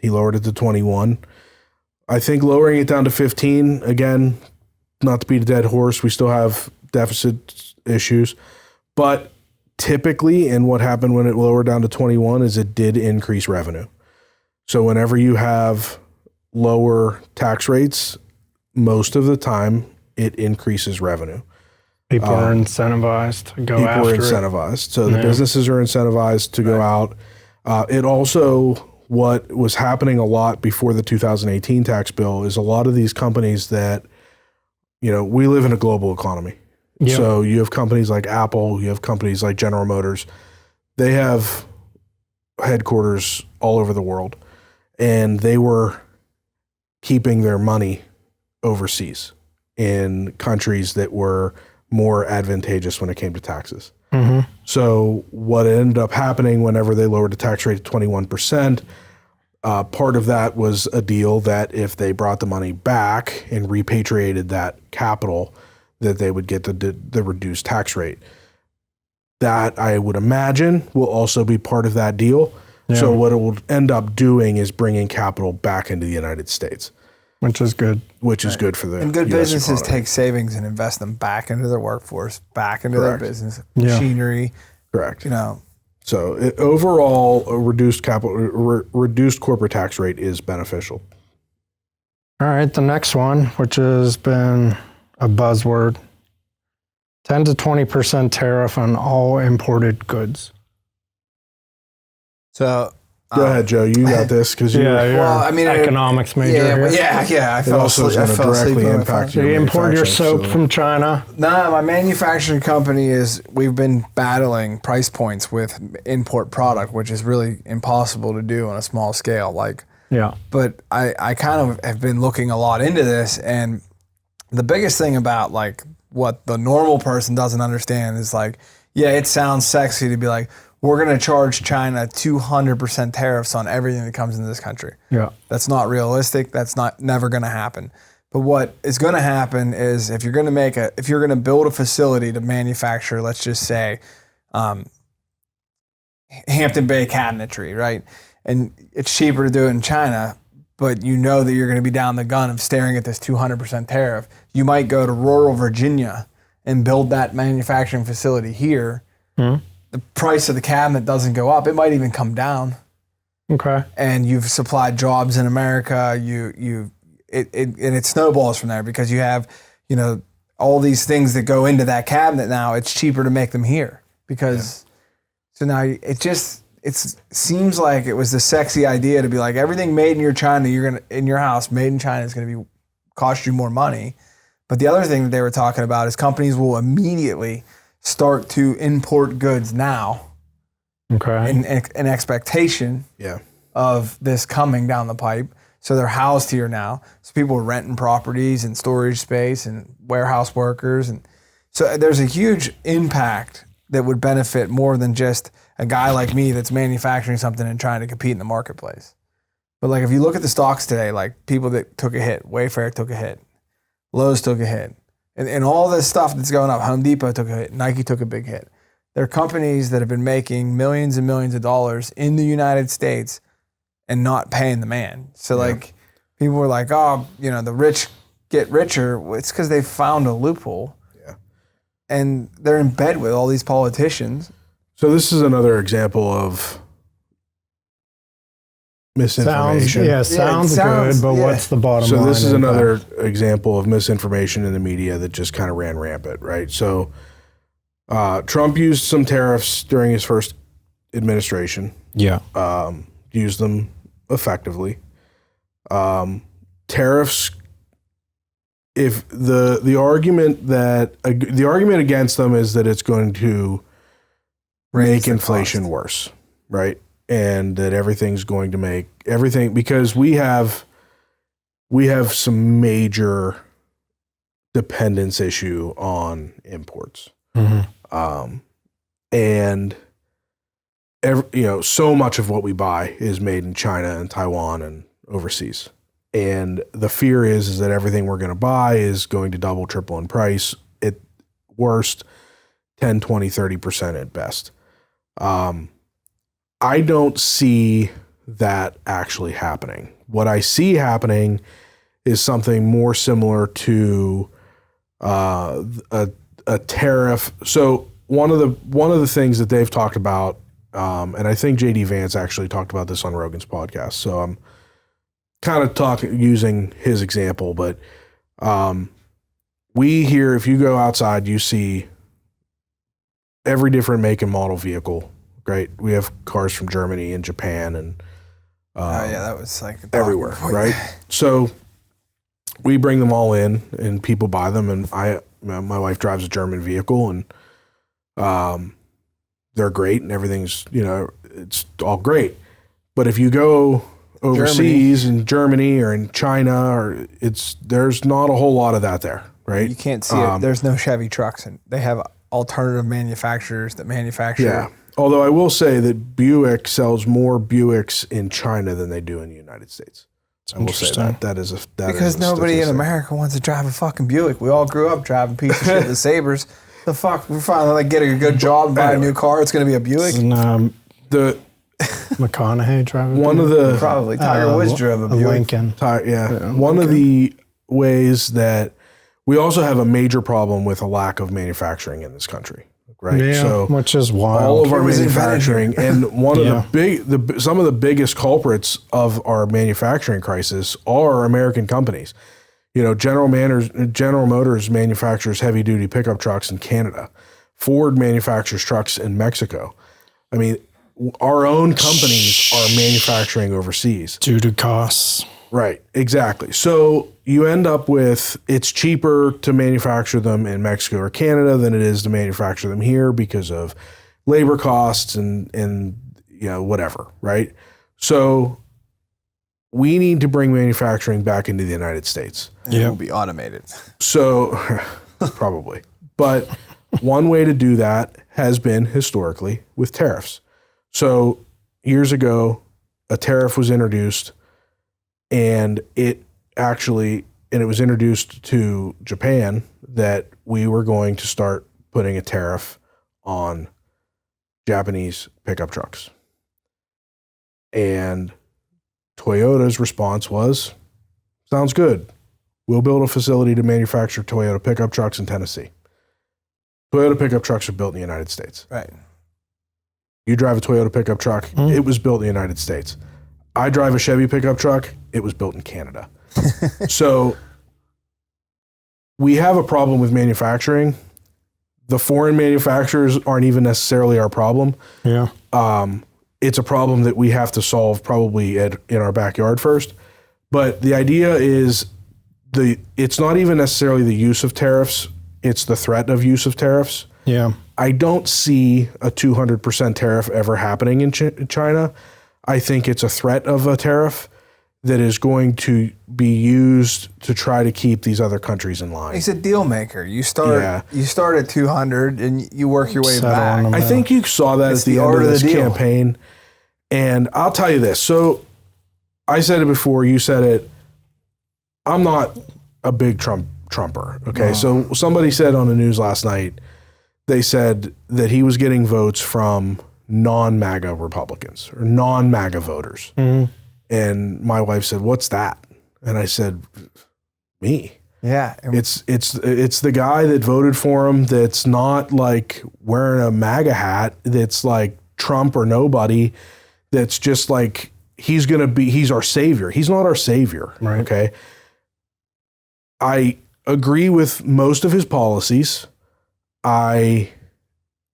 S1: He lowered it to 21. I think lowering it down to 15, again, not to beat a dead horse, we still have deficit issues. But typically, and what happened when it lowered down to 21 is it did increase revenue. So whenever you have lower tax rates, most of the time it increases revenue.
S3: People are incentivized to go after it.
S1: People are incentivized. So the businesses are incentivized to go out. It also, what was happening a lot before the 2018 tax bill is a lot of these companies that, we live in a global economy.
S3: Yep.
S1: So you have companies like Apple, you have companies like General Motors. They have headquarters all over the world, and they were keeping their money overseas in countries that were more advantageous when it came to taxes.
S3: Mm-hmm.
S1: So what ended up happening whenever they lowered the tax rate to 21%, part of that was a deal that if they brought the money back and repatriated that capital, that they would get the reduced tax rate. That, I would imagine, will also be part of that deal.
S3: Yeah.
S1: So what it will end up doing is bringing capital back into the United States.
S3: Which is good.
S1: Which is good for the
S4: And good
S1: US
S4: businesses
S1: economy.
S4: take savings and invest them back into their workforce, back into their business,
S3: Yeah.
S4: machinery.
S1: Correct.
S4: So
S1: overall, a reduced corporate tax rate is beneficial.
S3: All right, the next one, which has been a buzzword, 10 to 20% tariff on all imported goods.
S4: So
S1: Go ahead, Joe. You got this because
S3: you're
S1: you're
S3: economics major here.
S4: I
S1: it
S4: fell
S1: also is
S4: asleep.
S1: going to directly
S4: on my
S1: impact
S4: phone.
S3: So you import your
S1: manufacturing
S3: soap
S1: facility.
S3: from China.
S4: Nah, my manufacturing company we've been battling price points with import product, which is really impossible to do on a small scale. But I kind of have been looking a lot into this, and the biggest thing about what the normal person doesn't understand is it sounds sexy to be like, we're going to charge China 200% tariffs on everything that comes into this country.
S3: Yeah.
S4: That's not realistic. That's never going to happen. But what is going to happen is if you're going to build a facility to manufacture, let's just say, Hampton Bay cabinetry, right? And it's cheaper to do it in China, but you know that you're going to be down the gun of staring at this 200% tariff. You might go to rural Virginia and build that manufacturing facility here.
S3: Mm-hmm.
S4: The price of the cabinet doesn't go up. It might even come down.
S3: Okay.
S4: And you've supplied jobs in America. And it snowballs from there because you have, all these things that go into that cabinet now. It's cheaper to make them here because. So now it seems like it was the sexy idea to be like everything made in your China, in your house, made in China is going to cost you more money. But the other thing that they were talking about is companies will immediately start to import goods now.
S3: Okay.
S4: In expectation of this coming down the pipe. So they're housed here now. So people are renting properties and storage space and warehouse workers. And so there's a huge impact that would benefit more than just a guy like me that's manufacturing something and trying to compete in the marketplace. But if you look at the stocks today, people that took a hit, Wayfair took a hit, Lowe's took a hit, and all this stuff that's going up, Home Depot took a hit, Nike took a big hit. There are companies that have been making millions and millions of dollars in the United States and not paying the man. So people were like, the rich get richer. Well, it's because they found a loophole. Yeah. And they're in bed with all these politicians.
S1: So this is another example of misinformation.
S3: Sounds good, but what's the bottom line?
S1: So this is
S3: impact?
S1: another example of misinformation in the media that just kind of ran rampant, right? So Trump used some tariffs during his first administration.
S3: Yeah.
S1: Used them effectively. Tariffs, if the argument against them is that it's going to make inflation worse, right? And that everything's going to make everything, because we have some major dependence issue on imports.
S3: Mm-hmm.
S1: And so much of what we buy is made in China and Taiwan and overseas. And the fear is that everything we're going to buy is going to double, triple in price, at worst 10, 20, 30% at best. I don't see that actually happening. What I see happening is something more similar to a tariff. So one of the things that they've talked about, and I think JD Vance actually talked about this on Rogan's podcast. So I'm kind of using his example, but we here, if you go outside, you see every different make and model vehicle. Right, we have cars from Germany and Japan and
S4: that was like
S1: everywhere, right? So we bring them all in, and people buy them, and my wife drives a German vehicle, and they're great, and everything's it's all great. But if you go overseas in Germany or in China, there's not a whole lot of that there, right?
S4: You can't see it. There's no Chevy trucks, and they have alternative manufacturers that manufacture.
S1: Yeah. Although I will say that Buick sells more Buicks in China than they do in the United States. I will say that.
S4: Because nobody in America wants to drive a fucking Buick. We all grew up driving piece of shit, the Sabres. The fuck? We're finally getting a good job and buy a new car. It's going to be a Buick.
S1: The
S3: McConaughey driving
S1: one of the
S4: probably Tiger Woods drove a Buick.
S3: Lincoln.
S1: One of the ways that we also have a major problem with a lack of manufacturing in this country. Right.
S3: Yeah,
S1: so
S3: which is wild.
S1: All of our manufacturing, and one of some of the biggest culprits of our manufacturing crisis are American companies. General Motors manufactures heavy duty pickup trucks in Canada. Ford manufactures trucks in Mexico. I mean, our own companies are manufacturing overseas
S3: due to costs.
S1: Right, exactly. So you end up with, it's cheaper to manufacture them in Mexico or Canada than it is to manufacture them here because of labor costs and whatever, right? So we need to bring manufacturing back into the United States.
S4: It will be automated.
S1: So probably. But one way to do that has been historically with tariffs. So years ago, a tariff was introduced. And it was introduced to Japan that we were going to start putting a tariff on Japanese pickup trucks. And Toyota's response was, sounds good. We'll build a facility to manufacture Toyota pickup trucks in Tennessee. Toyota pickup trucks are built in the United States.
S4: Right.
S1: You drive a Toyota pickup truck, it was built in the United States. I drive a Chevy pickup truck. It was built in Canada. So we have a problem with manufacturing. The foreign manufacturers aren't even necessarily our problem.
S3: Yeah.
S1: It's a problem that we have to solve probably in our backyard first. But the idea is it's not even necessarily the use of tariffs. It's the threat of use of tariffs.
S3: Yeah.
S1: I don't see a 200% tariff ever happening in China. I think it's a threat of a tariff that is going to be used to try to keep these other countries in line.
S4: He's a deal maker. You start at 200 and you work your way back.
S1: I think you saw that at the end of this campaign. And I'll tell you this. So I said it before, you said it. I'm not a big Trumper. Okay. No. So somebody said on the news last night, they said that he was getting votes from non-MAGA Republicans or non-MAGA voters. Mm-hmm. And my wife said, "What's that?" And I said, "Me."
S4: Yeah.
S1: It's the guy that voted for him that's not like wearing a MAGA hat, that's like Trump or nobody, that's just like he's our savior. He's not our savior.
S3: Right.
S1: Okay. I agree with most of his policies. I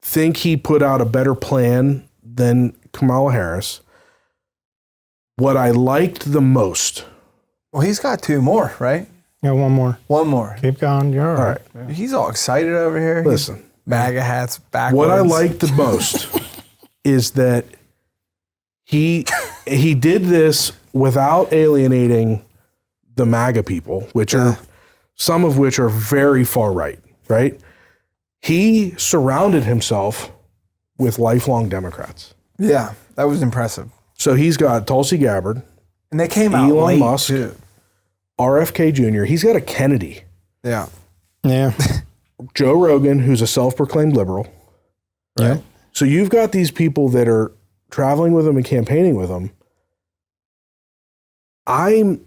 S1: think he put out a better plan than Kamala Harris. What I liked the most.
S4: Well, he's got 2 more, right?
S3: Yeah, one more.
S4: One more.
S3: Keep going. You're all right.
S4: Yeah. He's all excited over here.
S1: Listen.
S4: MAGA hats backwards.
S1: What I liked the most is that he did this without alienating the MAGA people, which are some of which are very far right, right? He surrounded himself with lifelong Democrats.
S4: Yeah, that was impressive.
S1: So he's got Tulsi Gabbard,
S4: And they came out
S1: Elon
S4: late,
S1: Musk,
S4: too.
S1: RFK Jr. He's got a Kennedy,
S4: Yeah.
S3: Yeah.
S1: Joe Rogan, who's a self-proclaimed liberal.
S3: Right.
S1: So you've got these people that are traveling with him and campaigning with him. I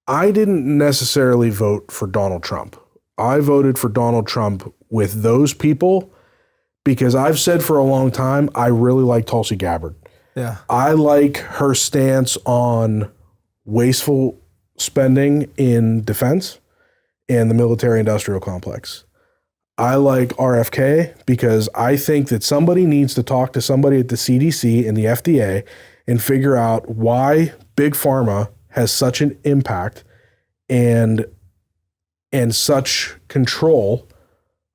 S1: didn't necessarily vote for Donald Trump. I voted for Donald Trump with those people because I've said for a long time, I really like Tulsi Gabbard.
S4: Yeah.
S1: I like her stance on wasteful spending in defense and the military industrial complex. I like RFK because I think that somebody needs to talk to somebody at the CDC and the FDA and figure out why Big Pharma has such an impact and such control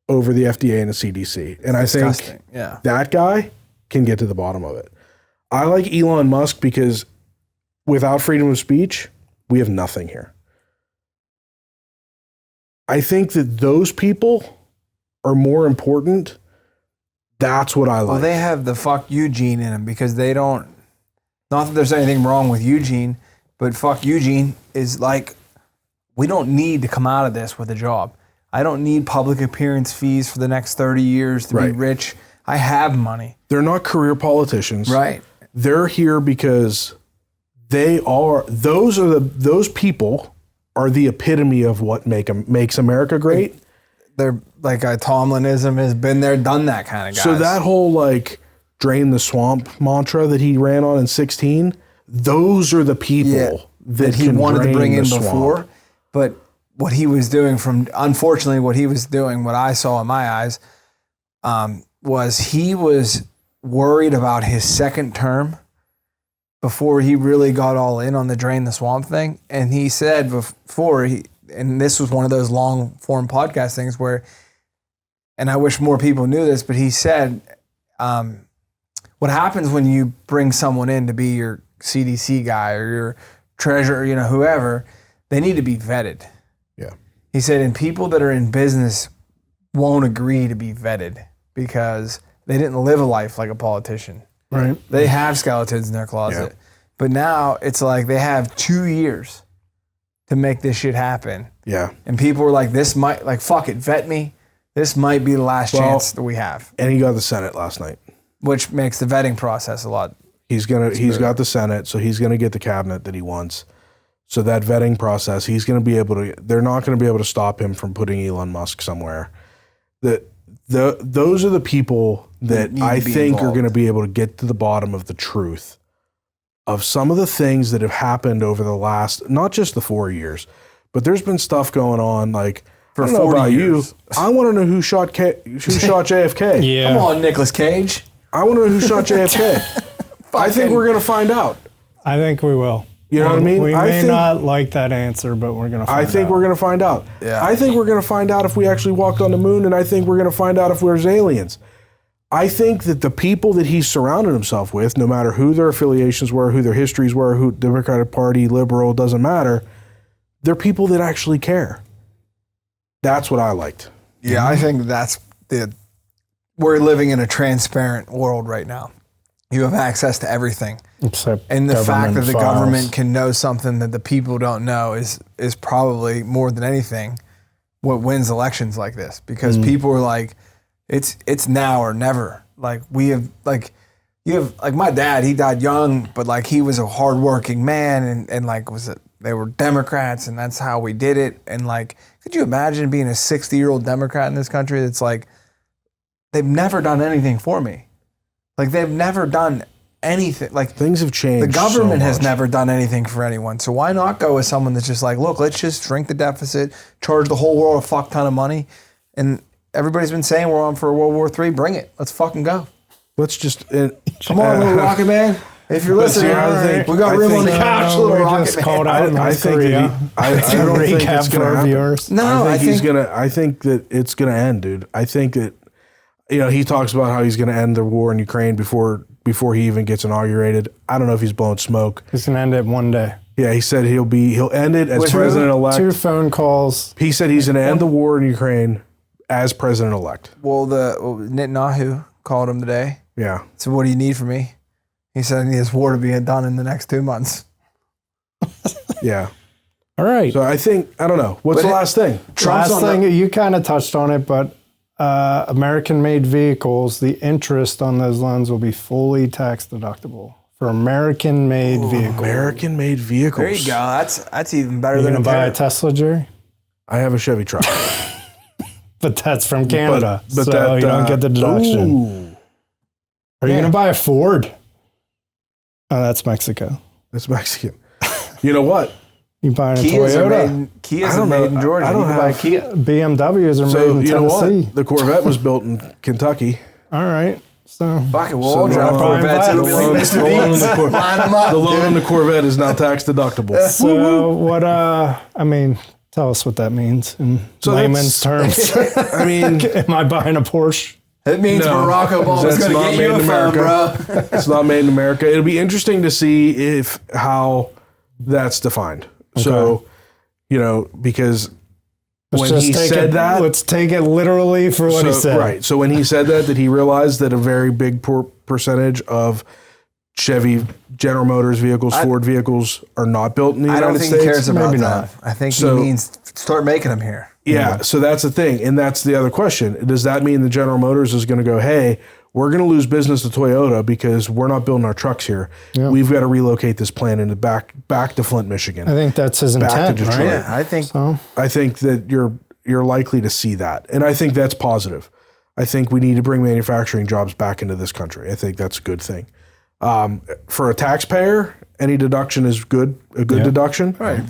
S1: over the FDA and the CDC. And I think that guy can get to the bottom of it. I like Elon Musk because without freedom of speech, we have nothing here. I think that those people are more important. That's what I like.
S4: Well, they have the fuck Eugene in them because they don't, not that there's anything wrong with Eugene, but fuck Eugene is like, we don't need to come out of this with a job. I don't need public appearance fees for the next 30 years to be rich. I have money.
S1: They're not career politicians.
S4: Right.
S1: They're here because those people are the epitome of what makes America great.
S4: They're like a Tomlinism has been there, done that kind of guy.
S1: So that whole like drain the swamp mantra that he ran on in 2016, those are the people that he wanted to bring in before.
S4: But what he was doing unfortunately, what I saw in my eyes, was he was worried about his second term before he really got all in on the drain the swamp thing. And he said before, and this was one of those long form podcast things where, and I wish more people knew this, but he said, what happens when you bring someone in to be your CDC guy or your treasurer, whoever, they need to be vetted.
S1: Yeah.
S4: He said, and people that are in business won't agree to be vetted because they didn't live a life like a politician.
S3: Right.
S4: They have skeletons in their closet.
S1: Yeah.
S4: But now it's like they have 2 years to make this shit happen.
S1: Yeah.
S4: And people were like, fuck it, vet me. This might be the last chance that we have.
S1: And he got the Senate last night.
S4: Which makes the vetting process a lot.
S1: He's got the Senate, so he's gonna get the cabinet that he wants. So that vetting process, he's gonna be able to. They're not gonna be able to stop him from putting Elon Musk somewhere. Those are the people that I think are gonna be able to get to the bottom of the truth of some of the things that have happened over the last, not just the 4 years, but there's been stuff going on like.
S4: For
S1: I don't know
S4: 40
S1: about
S4: years.
S1: you. I want to know who shot JFK.
S3: Yeah.
S4: Come on, Nicolas Cage.
S1: I want to know who shot JFK. I think we're going to find out.
S3: I think we will.
S1: You know what I mean?
S3: We may not like that answer, but we're going to find out.
S1: I think we're going to find out.
S4: Yeah.
S1: I think we're going to find out if we actually walked on the moon, and I think we're going to find out if there's aliens. I think that the people that he's surrounded himself with, no matter who their affiliations were, who their histories were, who Democratic Party, liberal, doesn't matter, they're people that actually care. That's what I liked.
S4: Yeah, I think we're living in a transparent world right now. You have access to everything.
S3: Except
S4: and the fact that the
S3: files.
S4: government can know something that the people don't know is probably more than anything what wins elections like this. Because people are like, it's now or never. Like you have my dad, he died young, but like he was a hardworking man and like they were Democrats and that's how we did it. And like, could you imagine being a 60-year-old Democrat in this country that's like, they've never done anything for me. Like they've never done anything. Like
S1: Things have changed.
S4: the government
S1: so
S4: has
S1: much.
S4: never done anything for anyone. So why not go with someone that's just like, look, let's just shrink the deficit, charge the whole world a fuck ton of money. And everybody's been saying we're on for World War III. Bring it. Let's fucking go.
S1: Let's just
S4: Come on, little rocket man. If you're listening, we got room on the couch, little
S3: we
S4: rocket
S3: just
S4: man.
S3: called out
S1: I
S3: North
S1: think
S3: Korea.
S1: that I don't think
S3: Recap
S1: it's
S3: for
S1: gonna
S3: our
S1: happen.
S3: viewers.
S4: No,
S1: I think that it's gonna end, dude. I think that he talks about how he's gonna end the war in Ukraine before he even gets inaugurated. I don't know if he's blowing smoke.
S3: He's going to end it one day.
S1: Yeah, he said he'll end it as
S4: With who?
S1: president-elect.
S3: 2 phone calls.
S1: He said he's gonna end the war in Ukraine as president-elect.
S4: Well, Netanyahu called him today.
S1: Yeah.
S4: So what do you need from me? He said I need this war to be done in the next 2 months.
S1: Yeah.
S3: All right.
S1: So I don't know. What's the last thing?
S4: Trump's
S3: Last
S4: on
S3: thing, you kind of touched on it, but American-made vehicles, the interest on those loans will be fully tax deductible for American-made vehicles.
S1: American-made vehicles.
S4: There you go. That's even better
S3: You
S4: than
S3: gonna
S4: a
S3: buy
S4: pair.
S3: a Tesla, Jerry?
S1: I have a Chevy truck.
S3: But that's from Canada,
S1: but
S3: so
S1: that,
S3: you don't get the deduction.
S1: Ooh,
S3: Are you gonna buy a Ford? Oh, that's Mexico.
S1: that's Mexican. You know what?
S3: You buying a
S4: Kias are
S3: Toyota?
S4: made in Georgia.
S1: I don't
S4: You can buy a
S1: have-
S4: Kia.
S3: BMWs are
S1: So
S3: made in
S1: you know what?
S3: Tennessee.
S1: The Corvette was built in Kentucky.
S3: All right, so
S4: Fuck it, we'll
S1: So
S4: all drive
S1: the
S4: Corvettes. It'll be like
S1: loan-
S4: Mr.
S1: the loan on
S4: Beans.
S1: the Cor-
S4: Line 'em up,
S1: The loan on
S4: dude.
S1: the Corvette is now tax deductible.
S3: so what? I mean, tell us what that means in
S1: So
S3: layman's terms.
S1: I mean,
S3: Am I buying a Porsche?
S4: It means
S1: No,
S4: Barack Obama's
S1: that's
S4: going to
S1: not
S4: get you
S1: made
S4: a
S1: in
S4: phone,
S1: America.
S4: bro.
S1: it's not made in America. It'll be interesting to see how that's defined. So, because when he said that,
S3: let's take it literally for what he said.
S1: Right. So when he said that he realized that a very big percentage of Chevy, General Motors vehicles, Ford vehicles are not built in the
S4: I
S1: United
S4: don't think
S1: States.
S4: he cares about
S3: Maybe
S4: that.
S3: not.
S4: I think
S1: So-
S4: he means start making them here.
S1: Yeah. So that's the thing. And that's the other question. Does that mean the General Motors is going to go, hey, we're going to lose business to Toyota because we're not building our trucks here.
S3: Yeah.
S1: We've got to relocate this plant into back to Flint, Michigan.
S3: I think that's his
S1: Back to
S3: intent,
S1: Detroit.
S3: right?
S4: Yeah, I think
S3: So,
S1: I think that you're likely to see that. And I think that's positive. I think we need to bring manufacturing jobs back into this country. I think that's a good thing. For a taxpayer, any deduction is good, a good deduction.
S4: right.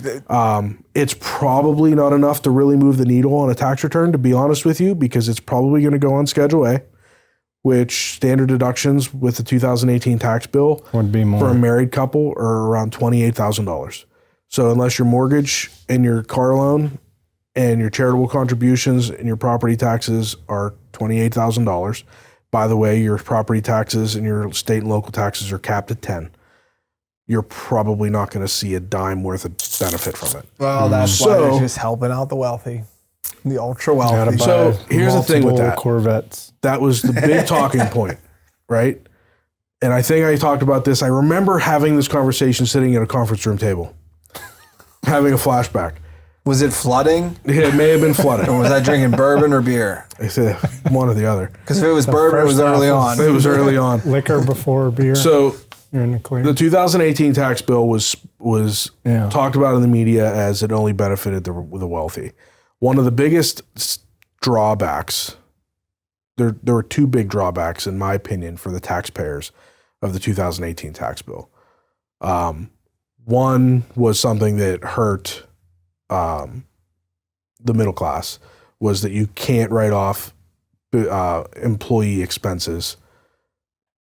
S1: It's probably not enough to really move the needle on a tax return, to be honest with you, because it's probably going to go on Schedule A, which standard deductions with the 2018 tax bill
S3: would be more.
S1: for a married couple are around $28,000. So unless your mortgage and your car loan and your charitable contributions and your property taxes are $28,000, by the way, your property taxes and your state and local taxes are capped at 10. You're probably not going to see a dime worth of benefit from it.
S4: Well, that's why
S1: So-
S4: they're just helping out the wealthy, the ultra
S3: Gotta
S4: wealthy.
S3: buy
S1: So, here's the thing with
S3: multiple
S1: that.
S3: Corvettes.
S1: That was the big talking point, right? And I think I talked about this. I remember having this conversation sitting at a conference room table, having a flashback.
S4: Was it flooding,
S1: It may have been flooded.
S4: or was I drinking bourbon or beer?
S1: I said one or the other.
S4: Because if it was bourbon, it was
S3: first
S4: early
S3: half
S4: on.
S1: It was early on.
S3: Liquor before beer.
S1: So
S3: You're in the clear.
S1: the 2018 tax bill was
S3: Yeah.
S1: talked about in the media as it only benefited the wealthy. One of the biggest drawbacks, there were two big drawbacks, in my opinion, for the taxpayers of the 2018 tax bill. One was something that hurt the middle class, was that you can't write off employee expenses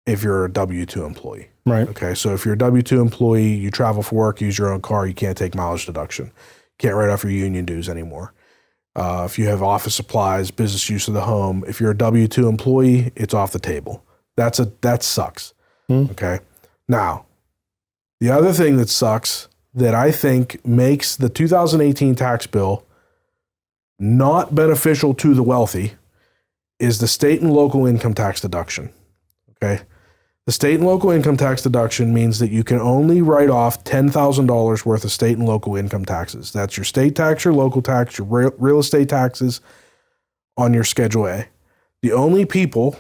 S1: if you're a W-2 employee.
S3: Right.
S1: Okay, so if you're a W-2 employee, you travel for work, use your own car, you can't take mileage deduction. Can't write off your union dues anymore. If you have office supplies, business use of the home, if you're a W-2 employee, it's off the table. That sucks. Okay. Now, the other thing that sucks that I think makes the 2018 tax bill not beneficial to the wealthy is the state and local income tax deduction. Okay. The state and local income tax deduction means that you can only write off $10,000 worth of state and local income taxes. That's your state tax, your local tax, your real estate taxes on your Schedule A. The only people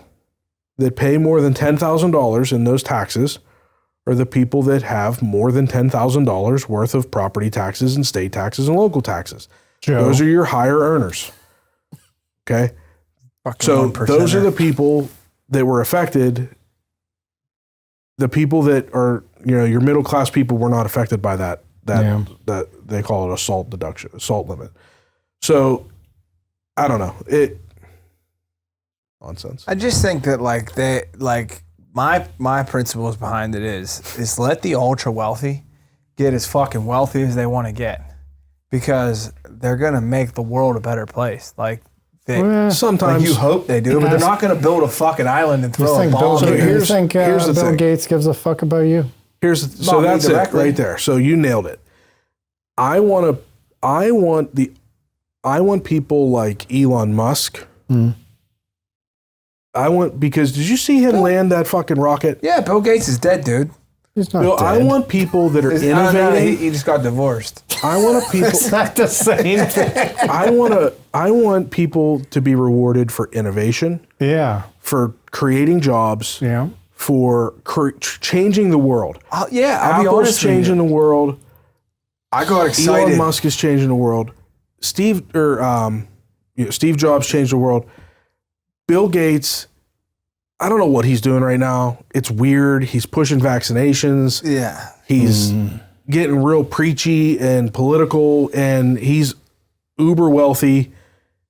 S1: that pay more than $10,000 in those taxes are the people that have more than $10,000 worth of property taxes and state taxes and local taxes.
S3: Joe.
S1: Those are your higher earners. Okay?
S4: Fucking
S1: So
S4: 1%er.
S1: those are the people that were affected the people that are, your middle class people were not affected by that they call it assault limit. So I don't know. Nonsense.
S4: I just think that my principles behind it is let the ultra wealthy get as fucking wealthy as they want to get, because they're gonna make the world a better place. Sometimes you hope they do, but they're not gonna build a fucking island and throw a bomb.
S3: You think Bill Gates gives a fuck about you?
S1: So that's it right there. So you nailed it. I want people like Elon Musk. Because did you see him land that fucking rocket?
S4: Yeah, Bill Gates is dead, dude.
S3: He's not dead.
S1: I want people that are innovating.
S4: He just got divorced.
S1: I want people.
S3: It's not the same thing.
S1: I want people to be rewarded for innovation.
S3: Yeah.
S1: For creating jobs.
S3: Yeah.
S1: For changing the world.
S4: I'll be
S1: Apple's
S4: honest
S1: changing the world.
S4: I got excited.
S1: Elon Musk is changing the world. Steve Jobs changed the world. Bill Gates, I don't know what he's doing right now. It's weird. He's pushing vaccinations.
S4: Yeah.
S1: He's getting real preachy and political, and he's uber wealthy.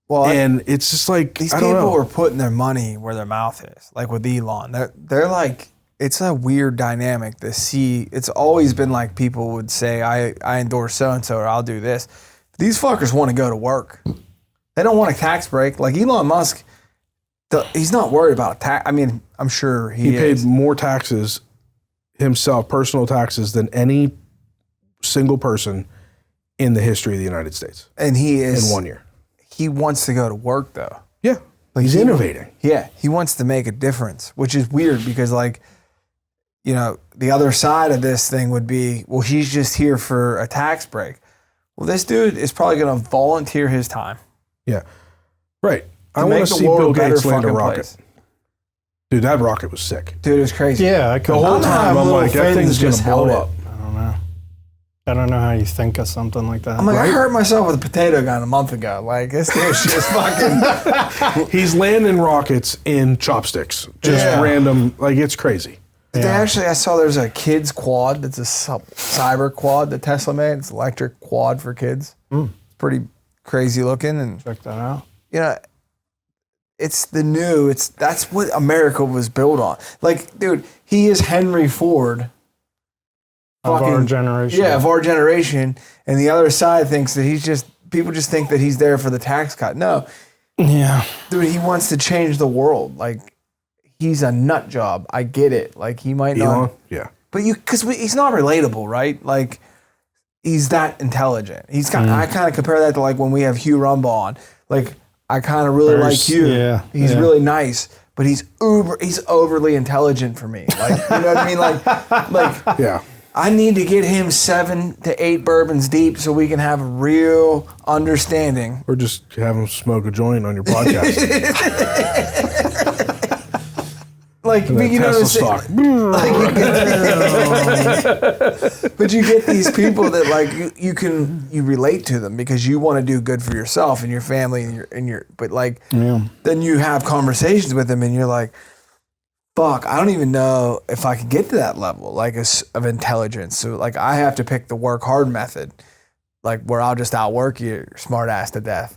S1: Well, and it's just like,
S4: these people are putting their money where their mouth is. Like with Elon, they're like, it's a weird dynamic to see. It's always been like people would say, I endorse so-and-so, or I'll do this. These fuckers want to go to work. They don't want a tax break. Like Elon Musk, he's not worried about a tax. I mean, I'm sure he
S1: paid more taxes himself, personal taxes, than any single person in the history of the United States.
S4: And he is.
S1: In 1 year.
S4: He wants to go to work, though.
S1: Yeah. He's innovating.
S4: Yeah. He wants to make a difference, which is weird because, the other side of this thing would be, well, he's just here for a tax break. Well, this dude is probably going to volunteer his time.
S1: Yeah. Right. I want to see Bill Gates land a rocket. Place. Dude, that rocket was sick.
S4: Dude, it was crazy.
S3: Yeah.
S1: The whole time I'm like, that thing's going to blow up.
S3: I don't know how you think of something like that.
S4: I'm like, I hurt myself with a potato gun a month ago. Like, this dude's just fucking...
S1: He's landing rockets in chopsticks. Just random. Like, it's crazy.
S4: I saw there's a kids quad that's a cyber quad that Tesla made. It's an electric quad for kids. It's pretty crazy looking. And
S3: check that out.
S4: It's that's what America was built on. Like, dude, he is Henry Ford.
S3: Of our generation.
S4: Yeah, of our generation. And the other side thinks that people just think that he's there for the tax cut. No.
S3: Yeah.
S4: Dude, he wants to change the world. Like, he's a nut job. I get it. Like, he might not.
S1: Yeah.
S4: But because he's not relatable, right? Like, he's that intelligent. I kind of compare that to like when we have Hugh Rumbaugh on. Like, I kind of really like Hugh.
S3: Yeah.
S4: He's really nice, but he's overly intelligent for me. Like, you know what I mean? Like,
S1: yeah.
S4: I need to get him 7 to 8 bourbons deep so we can have a real understanding.
S1: Or just have him smoke a joint on your podcast.
S4: Like, you know what I'm saying? But you get these people that like you relate to them because you want to do good for yourself and your family and your but like then you have conversations with them and you're like, fuck, I don't even know if I can get to that level like of intelligence. So like I have to pick the work hard method, like where I'll just outwork your smart ass to death.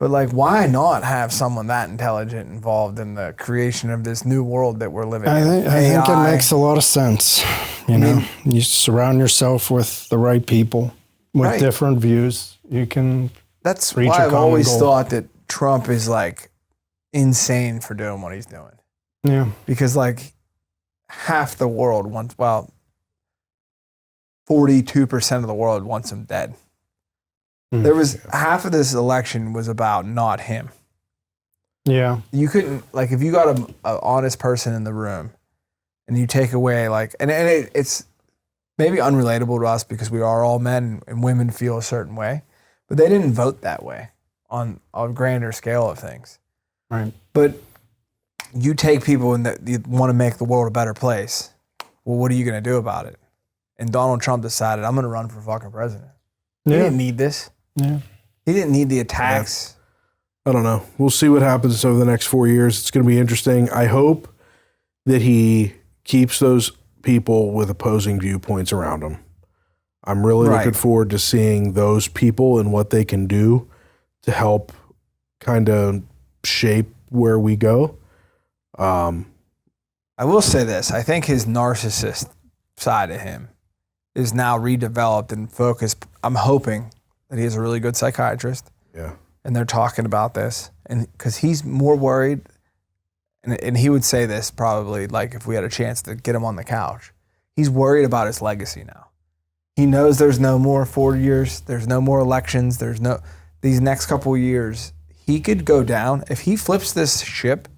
S4: But like, why not have someone that intelligent involved in the creation of this new world that we're living in?
S3: I think it makes a lot of sense. You surround yourself with the right people with different views. You can.
S4: That's why I've always thought that Trump is like insane for doing what he's doing.
S3: Yeah.
S4: Because like half the world wants, 42% of the world wants him dead. There was half of this election was about not him.
S3: Yeah.
S4: You couldn't, like, if you got an honest person in the room and you take away, like, and it's maybe unrelatable to us because we are all men and women feel a certain way, but they didn't vote that way on a grander scale of things.
S3: Right.
S4: But you take people and that you want to make the world a better place. Well, what are you going to do about it? And Donald Trump decided, I'm going to run for fucking president. He didn't need this.
S3: Yeah.
S4: He didn't need the attacks.
S1: I don't know. We'll see what happens over the next 4 years. It's going to be interesting. I hope that he keeps those people with opposing viewpoints around them. I'm really
S4: Right.
S1: looking forward to seeing those people and what they can do to help kind of shape where we go.
S4: I will say this. I think his narcissist side of him is now redeveloped and focused. I'm hoping that he has a really good psychiatrist.
S1: Yeah.
S4: And they're talking about this. And because he's more worried, and he would say this probably like if we had a chance to get him on the couch, he's worried about his legacy now. He knows there's no more 4 years. There's no more elections. These next couple of years, he could go down. If he flips this ship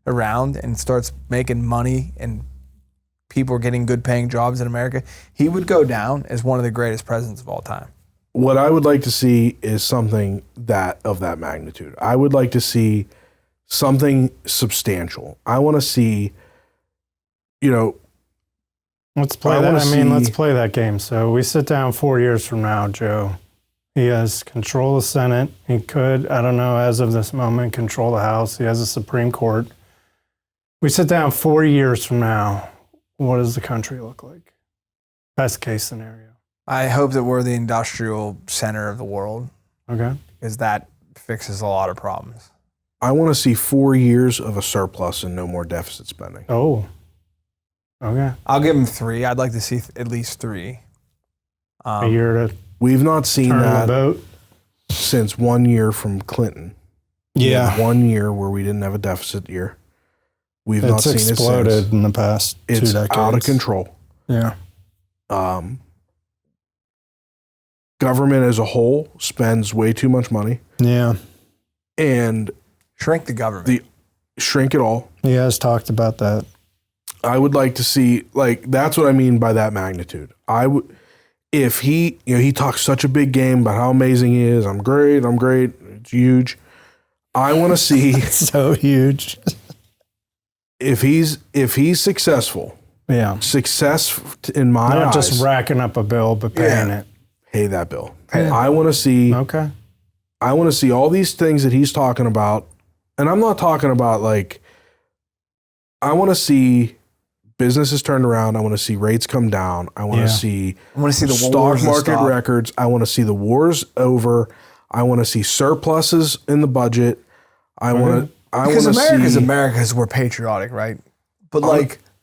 S4: around and starts making money and people are getting good paying jobs in America, he would go down as one of the greatest presidents of all time.
S1: What I would like to see is something of that magnitude. I would like to see something substantial. I want to see,
S3: Let's play let's play that game. So we sit down 4 years from now, Joe. He has control of the Senate. He could, I don't know, as of this moment, control the House. He has a Supreme Court. We sit down 4 years from now. What does the country look like? Best case scenario.
S4: I hope that we're the industrial center of the world.
S3: Okay.
S4: Because that fixes a lot of problems.
S1: I want to see 4 years of a surplus and no more deficit spending.
S3: Oh. Okay.
S4: I'll give him 3. I'd like to see at least 3.
S3: A year to
S1: We've not seen
S3: turn the
S1: that
S3: boat.
S1: since 1 year from Clinton.
S3: Yeah.
S1: 1 year where we didn't have a deficit year. We've not
S3: It's
S1: seen
S3: exploded
S1: it since.
S3: in the past 2
S1: It's
S3: decades.
S1: out of control.
S3: Yeah.
S1: Government as a whole spends way too much money
S3: Yeah.
S1: and
S4: Shrink the government.
S1: shrink it all.
S3: He has talked about that.
S1: I would like to see, that's what I mean by that magnitude. If he talks such a big game about how amazing he is, I'm great, it's huge. I want to see
S3: So huge.
S1: if he's successful.
S3: Yeah.
S1: Success in my
S3: Not
S1: eyes.
S3: just racking up a bill, but paying it.
S1: Pay that bill.
S4: Pay it.
S1: I want to see.
S3: Okay.
S1: I want to see all these things that he's talking about, and I'm not talking about I want to see businesses turned around. I want to see rates come down. I want to see.
S4: I want to see the
S1: stock
S4: wars
S1: market
S4: stop.
S1: records. I want to see the wars over. I want to see surpluses in the budget. I want to.
S4: Because America's
S1: see,
S4: America's, we're patriotic, right? But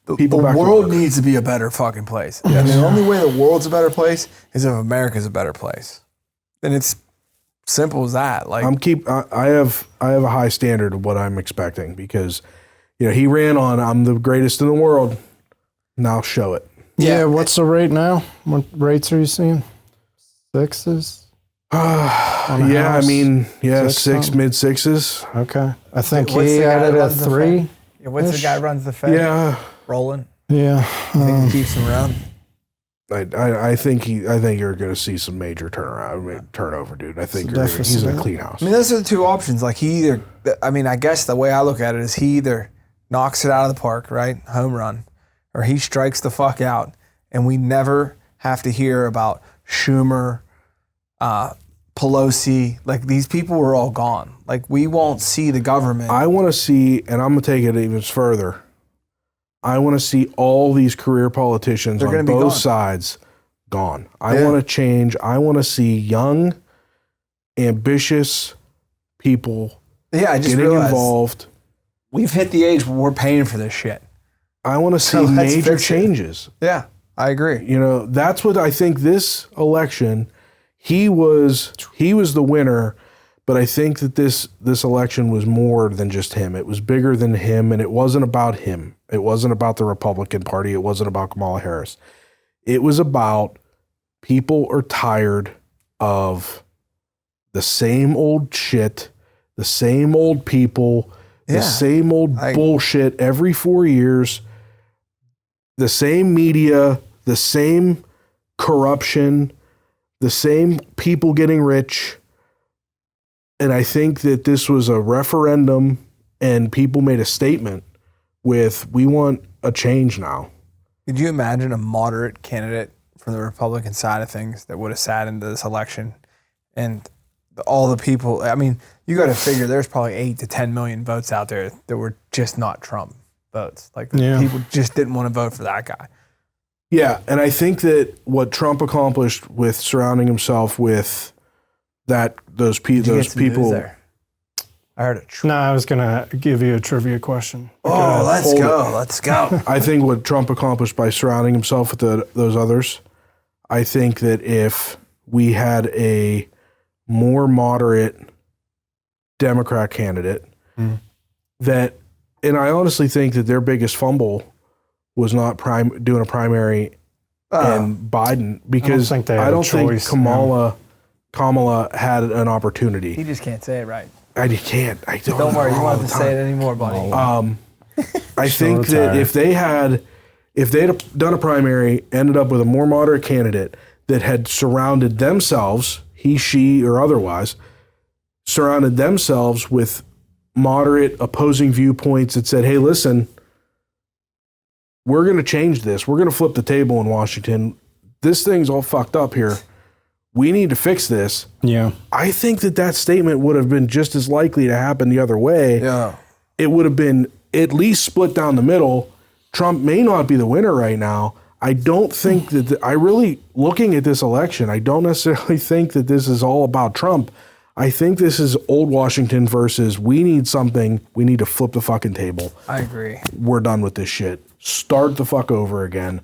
S4: the
S1: people back to
S4: world
S1: work.
S4: needs to be a better fucking place. And the only way the world's a better place is if America's a better place. And it's simple as that.
S1: I have a high standard of what I'm expecting because, he ran on I'm the greatest in the world. Now show it.
S3: Yeah. What's the rate now? What rates are you seeing? 6s?
S1: Yeah,
S3: house?
S1: 6
S3: something?
S1: mid 6s.
S3: Okay. I think
S4: What's
S3: he
S4: the guy
S3: had it
S4: that
S3: at
S4: runs the
S3: 3.
S4: Fed? Yeah, what's the guy who runs the Fed?
S1: Yeah,
S4: Rolling.
S3: Yeah.
S4: I think he keeps him around.
S1: I think you're going to see some major turnover, dude. I think he's in a clean house.
S4: I mean, those are the two options. I guess the way I look at it is he either knocks it out of the park, right? Home run, or he strikes the fuck out. And we never have to hear about Schumer, Pelosi. These people were all gone. We won't see the government.
S1: I want to see, and I'm going to take it even further. I want to see all these career politicians
S4: They're
S1: on
S4: gonna be
S1: both
S4: gone.
S1: sides gone. I want to change. I want to see young, ambitious people
S4: I just
S1: getting
S4: realized
S1: involved.
S4: we've hit the age where we're paying for this shit.
S1: I want to see
S4: let's
S1: major
S4: fix it.
S1: changes.
S4: Yeah, I agree.
S1: That's what I think this election, he was the winner, but I think that this election was more than just him. It was bigger than him, and it wasn't about him. It wasn't about the Republican Party. It wasn't about Kamala Harris. It was about people are tired of the same old shit, the same old people, the same old bullshit every 4 years, the same media, the same corruption, the same people getting rich. And I think that this was a referendum and people made a statement with, we want a change now.
S4: Could you imagine a moderate candidate from the Republican side of things that would have sat into this election and all the people? I mean, you got to figure there's probably 8 to 10 million votes out there that were just not Trump votes. People just didn't want to vote for that guy.
S1: Yeah, and I think that what Trump accomplished with surrounding himself with those people.
S4: There? I heard it.
S3: No, I was going to give you a trivia question.
S4: Oh, let's go. Let's go.
S1: I think what Trump accomplished by surrounding himself with those others, I think that if we had a more moderate Democrat candidate, and I honestly think that their biggest fumble was not doing a primary and Biden, because I don't think Kamala had an opportunity.
S4: He just can't say it right.
S1: I can't. I
S4: Don't worry, you won't have to say it anymore, buddy.
S1: I think that if they'd have done a primary, ended up with a more moderate candidate that had surrounded themselves, he, she, or otherwise, surrounded themselves with moderate opposing viewpoints that said, hey, listen, we're going to change this. We're going to flip the table in Washington. This thing's all fucked up here. We need to fix this.
S3: Yeah.
S1: I think that statement would have been just as likely to happen the other way.
S4: Yeah.
S1: It would have been at least split down the middle. Trump may not be the winner right now. I don't think that looking at this election, I don't necessarily think that this is all about Trump. I think this is old Washington versus we need something. We need to flip the fucking table.
S4: I agree.
S1: We're done with this shit. Start the fuck over again.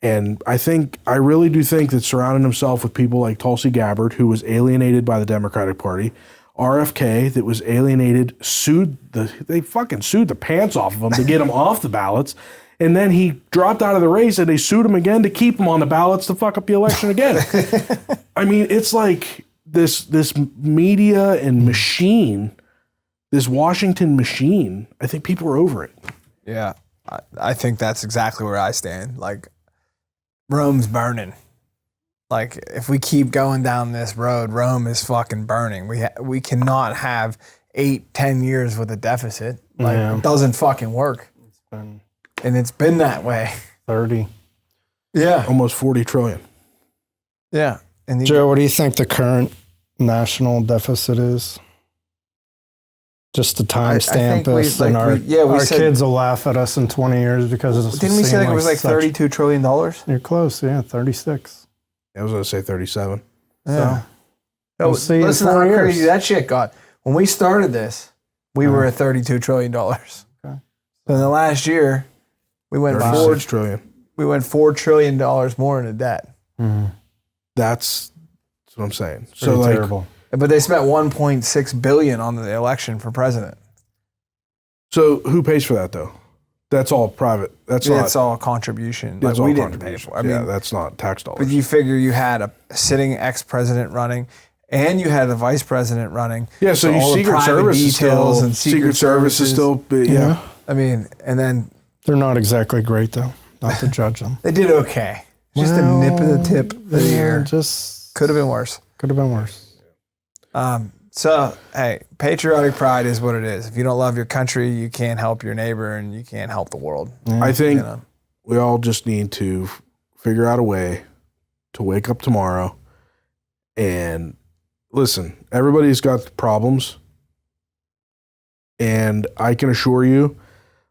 S1: And I really do think that surrounding himself with people like Tulsi Gabbard, who was alienated by the Democratic Party, RFK, that was alienated, they fucking sued the pants off of him to get him off the ballots. And then he dropped out of the race and they sued him again to keep him on the ballots to fuck up the election again. I mean, it's like this media and machine, this Washington machine, I think people are over it.
S4: Yeah. I think that's exactly where I stand. Like, Rome's burning. Like, if we keep going down this road, Rome is fucking burning. We cannot have 8-10 years with a deficit. Like, It doesn't fucking work. And it's been that way.
S3: 30.
S4: Yeah.
S1: Almost 40 trillion.
S4: Yeah. And
S3: Joe, what do you think the current national deficit is? Just to timestamp us, and our kids will laugh at us in 20 years because
S4: didn't we say it was like $32 trillion?
S3: You're close, yeah, 36.
S1: I was going to say 37.
S4: Yeah.
S3: So, we'll see
S4: listen
S3: in 4
S4: to how
S3: years.
S4: crazy that shit got. When we started this, we were at $32 trillion. Okay. So in the last year, we went
S1: $4 trillion.
S4: We went $4 trillion more into debt.
S3: Mm-hmm.
S1: That's what I'm saying.
S3: So terrible.
S4: But they spent $1.6 billion on the election for president.
S1: So who pays for that though? That's all private. That's
S4: all contribution.
S1: That's
S4: like, we
S1: all
S4: didn't pay for it.
S1: I mean, that's not tax dollars.
S4: But you figure you had a sitting ex-president running, and you had a vice president running.
S1: Yeah, so you Secret Service is still,
S4: and
S1: Secret Service is still, yeah.
S4: I mean, and then
S3: they're not exactly great though. Not to judge them.
S4: They did okay. Just a nip of the tip of the ear.
S3: Just
S4: could have been worse.
S3: Could have been worse.
S4: So, hey, patriotic pride is what it is. If you don't love your country, you can't help your neighbor and you can't help the world.
S3: Yeah.
S1: I think we all just need to figure out a way to wake up tomorrow and listen, everybody's got problems. And I can assure you,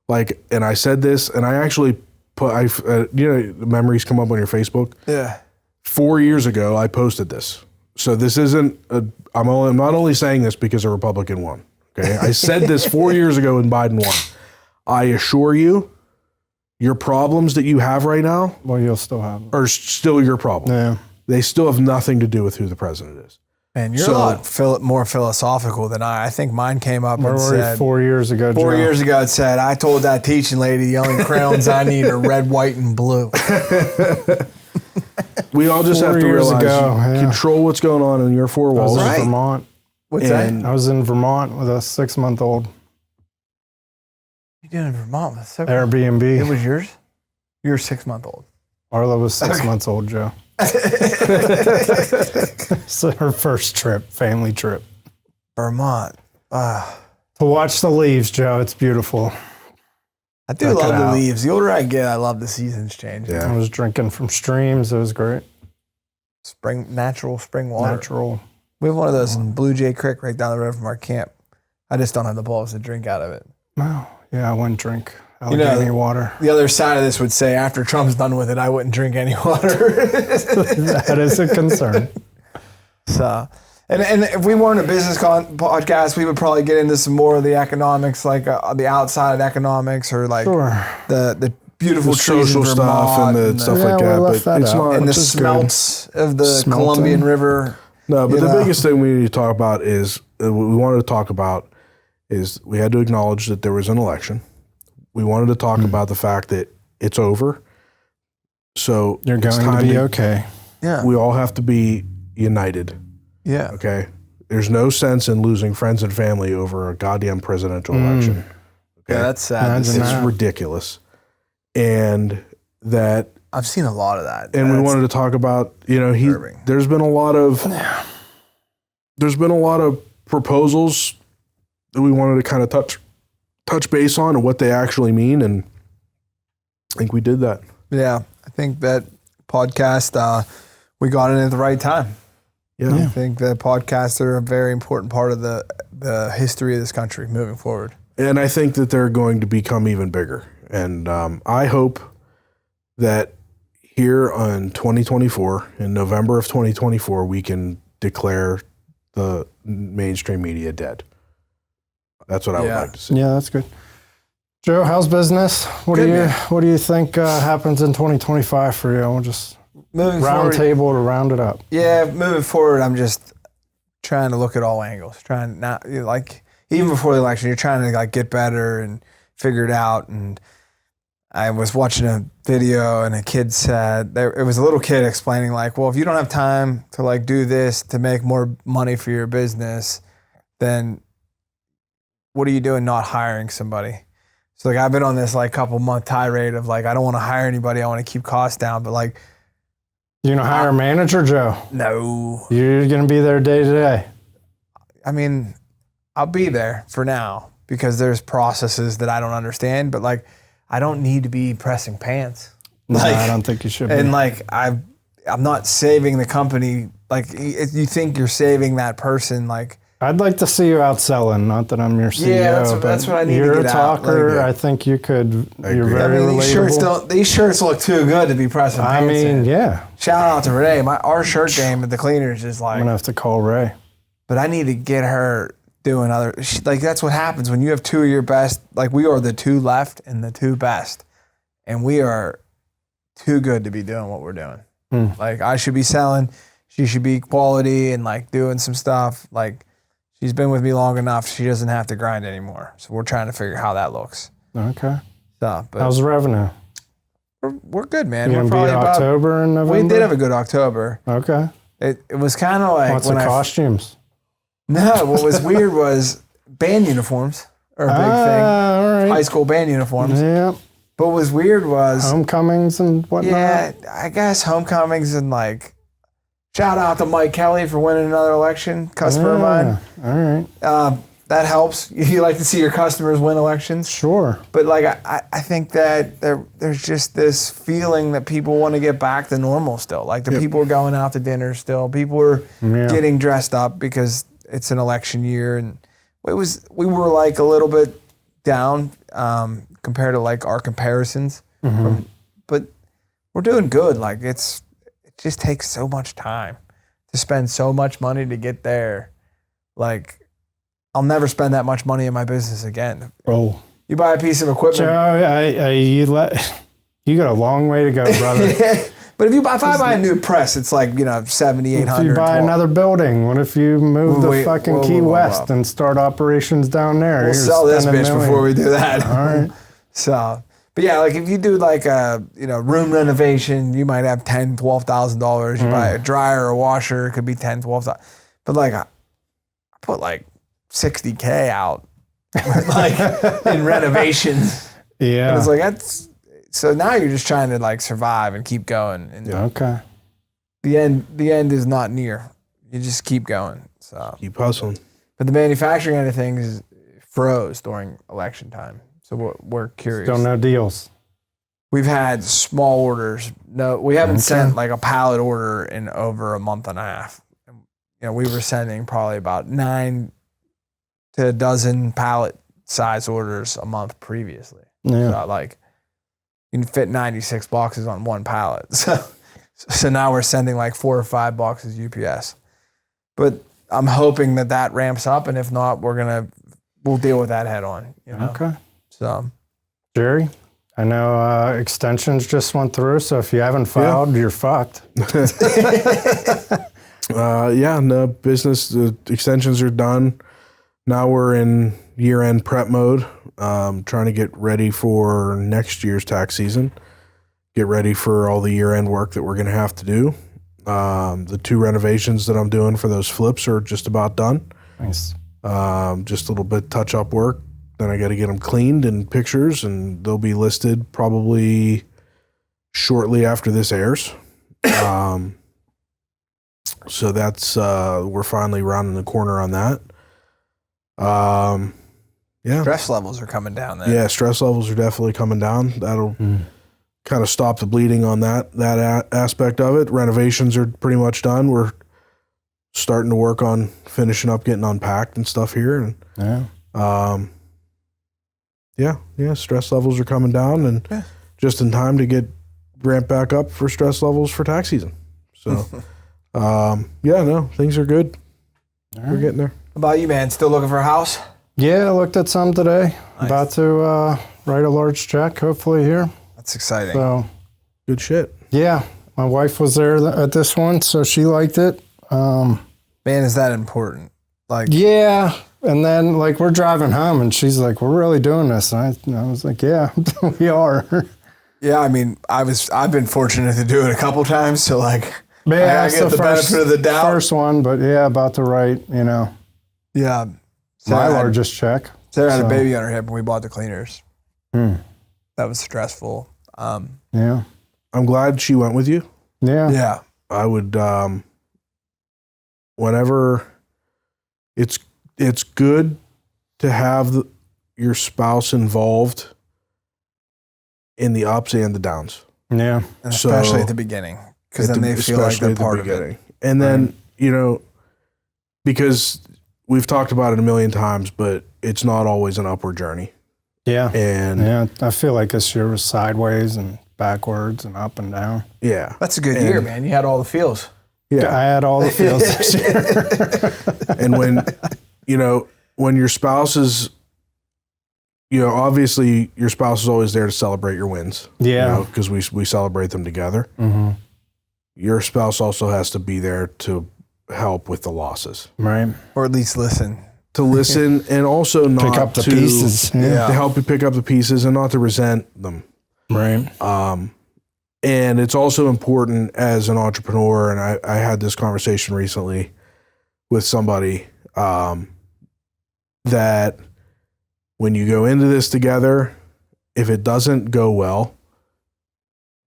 S1: like, and I said this, and I actually the memories come up on your Facebook.
S4: Yeah.
S1: 4 years ago, I posted this. So this isn't, I'm not only saying this because a Republican won. Okay. I said this 4 years ago and Biden won. I assure you, your problems that you have right now,
S3: well, you'll still have them,
S1: are still your problem.
S3: Yeah.
S1: They still have nothing to do with who the president is.
S4: Man, you're a lot more philosophical than I. I think mine came up and said
S3: 4 years ago.
S4: 4 years ago, it said, I told that teaching lady the only crayons I need are red, white, and blue.
S1: We all just have to realize, control what's going on in your four walls.
S3: I was in Vermont.
S4: What's that?
S3: I was in Vermont with a 6-month-old.
S4: You did in Vermont with
S3: Airbnb.
S4: It was yours? You were 6-month-old.
S3: Arla was 6 months old, Joe. So her first trip, family trip.
S4: Vermont.
S3: To watch the leaves, Joe. It's beautiful.
S4: I do love the leaves. The older I get, I love the seasons change.
S1: Yeah.
S3: I was drinking from streams. It was great.
S4: Natural spring water.
S3: Natural.
S4: We have one of those in Blue Jay Creek right down the road from our camp. I just don't have the balls to drink out of it.
S3: No. Yeah, I wouldn't drink Allegheny water.
S4: The other side of this would say after Trump's done with it, I wouldn't drink any water.
S3: That is a concern.
S4: So, and if we weren't a business podcast, we would probably get into some more of the economics, like the outside of economics, or like the beautiful
S1: The
S4: trees
S1: social
S4: in Vermont
S1: stuff and the stuff like that. But it's not.
S4: and the
S3: which is good.
S4: smelts of the
S3: Smelting.
S4: Columbian River.
S1: No, but
S4: You
S1: the
S4: know?
S1: biggest thing we need to talk about is what we wanted to talk about is we had to acknowledge that there was an election. We wanted to talk about the fact that it's over. So
S3: You're
S1: it's
S3: going to
S1: time
S3: be okay.
S4: Yeah.
S1: We all have to be united.
S4: Yeah.
S1: Okay. There's no sense in losing friends and family over a goddamn presidential election. Okay?
S4: Yeah, that's sad.
S3: Imagine
S1: It's
S3: that.
S1: ridiculous. And that,
S4: I've seen a lot of that.
S1: and we
S4: That's
S1: wanted to talk about,
S4: disturbing.
S1: there's been a lot of proposals that we wanted to kind of touch base on and what they actually mean. And I think we did that.
S4: Yeah, I think that podcast, we got in at the right time.
S1: Yeah.
S4: I think that podcasts are a very important part of the history of this country moving forward.
S1: And I think that they're going to become even bigger. And I hope that here in 2024, in November of 2024, we can declare the mainstream media dead. That's what I would
S4: Yeah.
S1: like to see.
S3: Yeah, that's good. Joe, how's business? What
S4: Good,
S3: do you
S4: man.
S3: What do you think happens in 2025 for you? We'll just
S4: Moving
S3: round
S4: forward,
S3: table to round it up.
S4: yeah, moving forward, I'm just trying to look at all angles. Trying not like even before the election, you're trying to like get better and figure it out. And I was watching a video, and a kid said it was a little kid explaining like, well, if you don't have time to like do this to make more money for your business, then what are you doing not hiring somebody? So like I've been on this like couple month tirade of like I don't want to hire anybody, I want to keep costs down, but like
S3: You gonna hire a manager, Joe?
S4: no.
S3: You're gonna be there day to day.
S4: I mean, I'll be there for now because there's processes that I don't understand, but like I don't need to be pressing pants.
S3: No,
S4: Like,
S3: I don't think you should be.
S4: and like I'm not saving the company. Like if you think you're saving that person, like
S3: I'd like to see you out selling. Not that I'm your CEO,
S4: Yeah, that's what I need to
S3: you're
S4: get
S3: a
S4: out,
S3: talker.
S4: like,
S3: I think you could. You're
S1: agree.
S3: very
S4: I mean,
S3: relatable.
S4: these shirts look too good to be pressing
S3: I
S4: pants
S3: mean,
S4: in.
S3: yeah.
S4: Shout out to Renee. Our shirt game at the cleaners is
S3: I'm
S4: like,
S3: gonna have to call Ray.
S4: but I need to get her doing other, like that's what happens when you have two of your best, like we are the two left and the two best, and we are too good to be doing what we're doing. Like I should be selling, she should be quality and like doing some stuff. Like she's been with me long enough, she doesn't have to grind anymore. So we're trying to figure how that looks.
S3: Okay.
S4: So, but
S3: How's the revenue?
S4: we're good, man.
S3: You
S4: We're
S3: gonna be October and November?
S4: we did have a good October.
S3: Okay.
S4: It was kind of like
S3: Lots of costumes.
S4: No, what was weird was band uniforms are a big thing.
S3: All right.
S4: High school band uniforms.
S3: Yeah.
S4: But what was weird was,
S3: Homecomings and whatnot.
S4: yeah, I guess homecomings and like, shout out to Mike Kelly for winning another election, customer of mine.
S3: All right.
S4: That helps. You like to see your customers win elections.
S3: Sure.
S4: But like, I think that there's just this feeling that people want to get back to normal still. Like the people are going out to dinner still. People are getting dressed up because it's an election year, and we were like a little bit down compared to like our comparisons. But we're doing good. Like it just takes so much time to spend so much money to get there. Like I'll never spend that much money in my business again.
S3: Bro.
S4: You buy a piece of equipment.
S3: Joe, you got a long way to go, brother.
S4: But if I buy a new press, it's like, $7,800.
S3: If you buy another building, what if you move
S4: Wait,
S3: the fucking
S4: whoa,
S3: Key
S4: whoa, whoa,
S3: West
S4: whoa.
S3: and start operations down there?
S4: We'll
S3: You're
S4: sell this
S3: spending
S4: bitch
S3: millions.
S4: before we do that.
S3: All right.
S4: So, but yeah, like if you do like a room renovation, you might have $10,000, $12,000. You buy a dryer or a washer, it could be $10,000, $12,000. But like I put like $60K out like in renovations.
S3: Yeah.
S4: And it's like so now you're just trying to like survive and keep going. And
S3: Okay.
S4: the end is not near. You just keep going. So
S1: Keep hustling.
S4: but the manufacturing end of things froze during election time. So we're curious.
S3: Still no deals.
S4: We've had small orders. No, we haven't sent like a pallet order in over a month and a half. We were sending probably about 9 to a dozen pallet size orders a month previously.
S3: Yeah.
S4: So like you can fit 96 boxes on one pallet. So now we're sending like 4 or 5 boxes UPS. But I'm hoping that ramps up, and if not, we'll deal with that head on.
S3: Okay.
S4: So
S3: Jerry, I know extensions just went through, so if you haven't filed, you're fucked.
S1: No, business extensions are done. Now we're in year-end prep mode, trying to get ready for next year's tax season, get ready for all the year-end work that we're going to have to do. The 2 renovations that I'm doing for those flips are just about done.
S3: Nice.
S1: Just a little bit touch-up work. Then I got to get them cleaned and pictures, and they'll be listed probably shortly after this airs. So that's we're finally rounding the corner on that.
S4: stress levels are coming down then.
S1: Yeah, stress levels are definitely coming down. That'll kind of stop the bleeding on that aspect of it. Renovations are pretty much done. We're starting to work on finishing up, getting unpacked and stuff here. And stress levels are coming down, and just in time to get ramped back up for stress levels for tax season. So, things are good.
S3: Right.
S1: We're getting there.
S4: How about you, man? Still looking for a house?
S3: Yeah, I looked at some today.
S4: Nice.
S3: About to write a large check, hopefully here.
S4: That's exciting.
S3: So,
S1: Good shit.
S3: yeah, my wife was there at this one, so she liked it.
S4: Man, is that important? Like,
S3: Yeah, and then like we're driving home, and she's like, "We're really doing this," and I was like, "Yeah, we are."
S4: yeah, I mean, I've been fortunate to do it a couple times, so like,
S3: Yeah,
S4: I get the benefit of the doubt.
S3: First one, but yeah, about to write,
S4: Yeah.
S3: my
S4: Sarah had-
S3: largest check.
S4: Sarah had a
S3: So-
S4: baby on her hip when we bought the cleaners.
S3: Hmm.
S4: That was stressful.
S3: Yeah,
S1: I'm glad she went with you.
S3: yeah,
S4: Yeah.
S1: I would, whenever it's good to have your spouse involved in the ups and the downs.
S3: yeah.
S4: And
S1: So-
S4: especially at the beginning, because then they feel like
S1: especially
S4: they're
S1: at the
S4: part of
S1: beginning.
S4: it.
S1: And then, because we've talked about it a million times, but it's not always an upward journey.
S3: Yeah.
S1: And
S3: Yeah, I feel like this year was sideways and backwards and up and down.
S1: yeah.
S4: That's a good
S1: And-
S4: year, man. You had all the feels.
S1: Yeah.
S3: I had all the feels this year.
S1: And when your spouse is, obviously your spouse is always there to celebrate your wins.
S3: Yeah.
S1: Because we celebrate them together.
S3: Mm-hmm.
S1: Your spouse also has to be there to help with the losses,
S3: Right.
S4: Or at least listen.
S1: to listen and also not
S3: Pick up the
S1: to,
S3: pieces. Yeah.
S1: to help you pick up the pieces and not to resent them.
S3: Right.
S1: And it's also important as an entrepreneur, and I had this conversation recently with somebody, that when you go into this together, if it doesn't go well,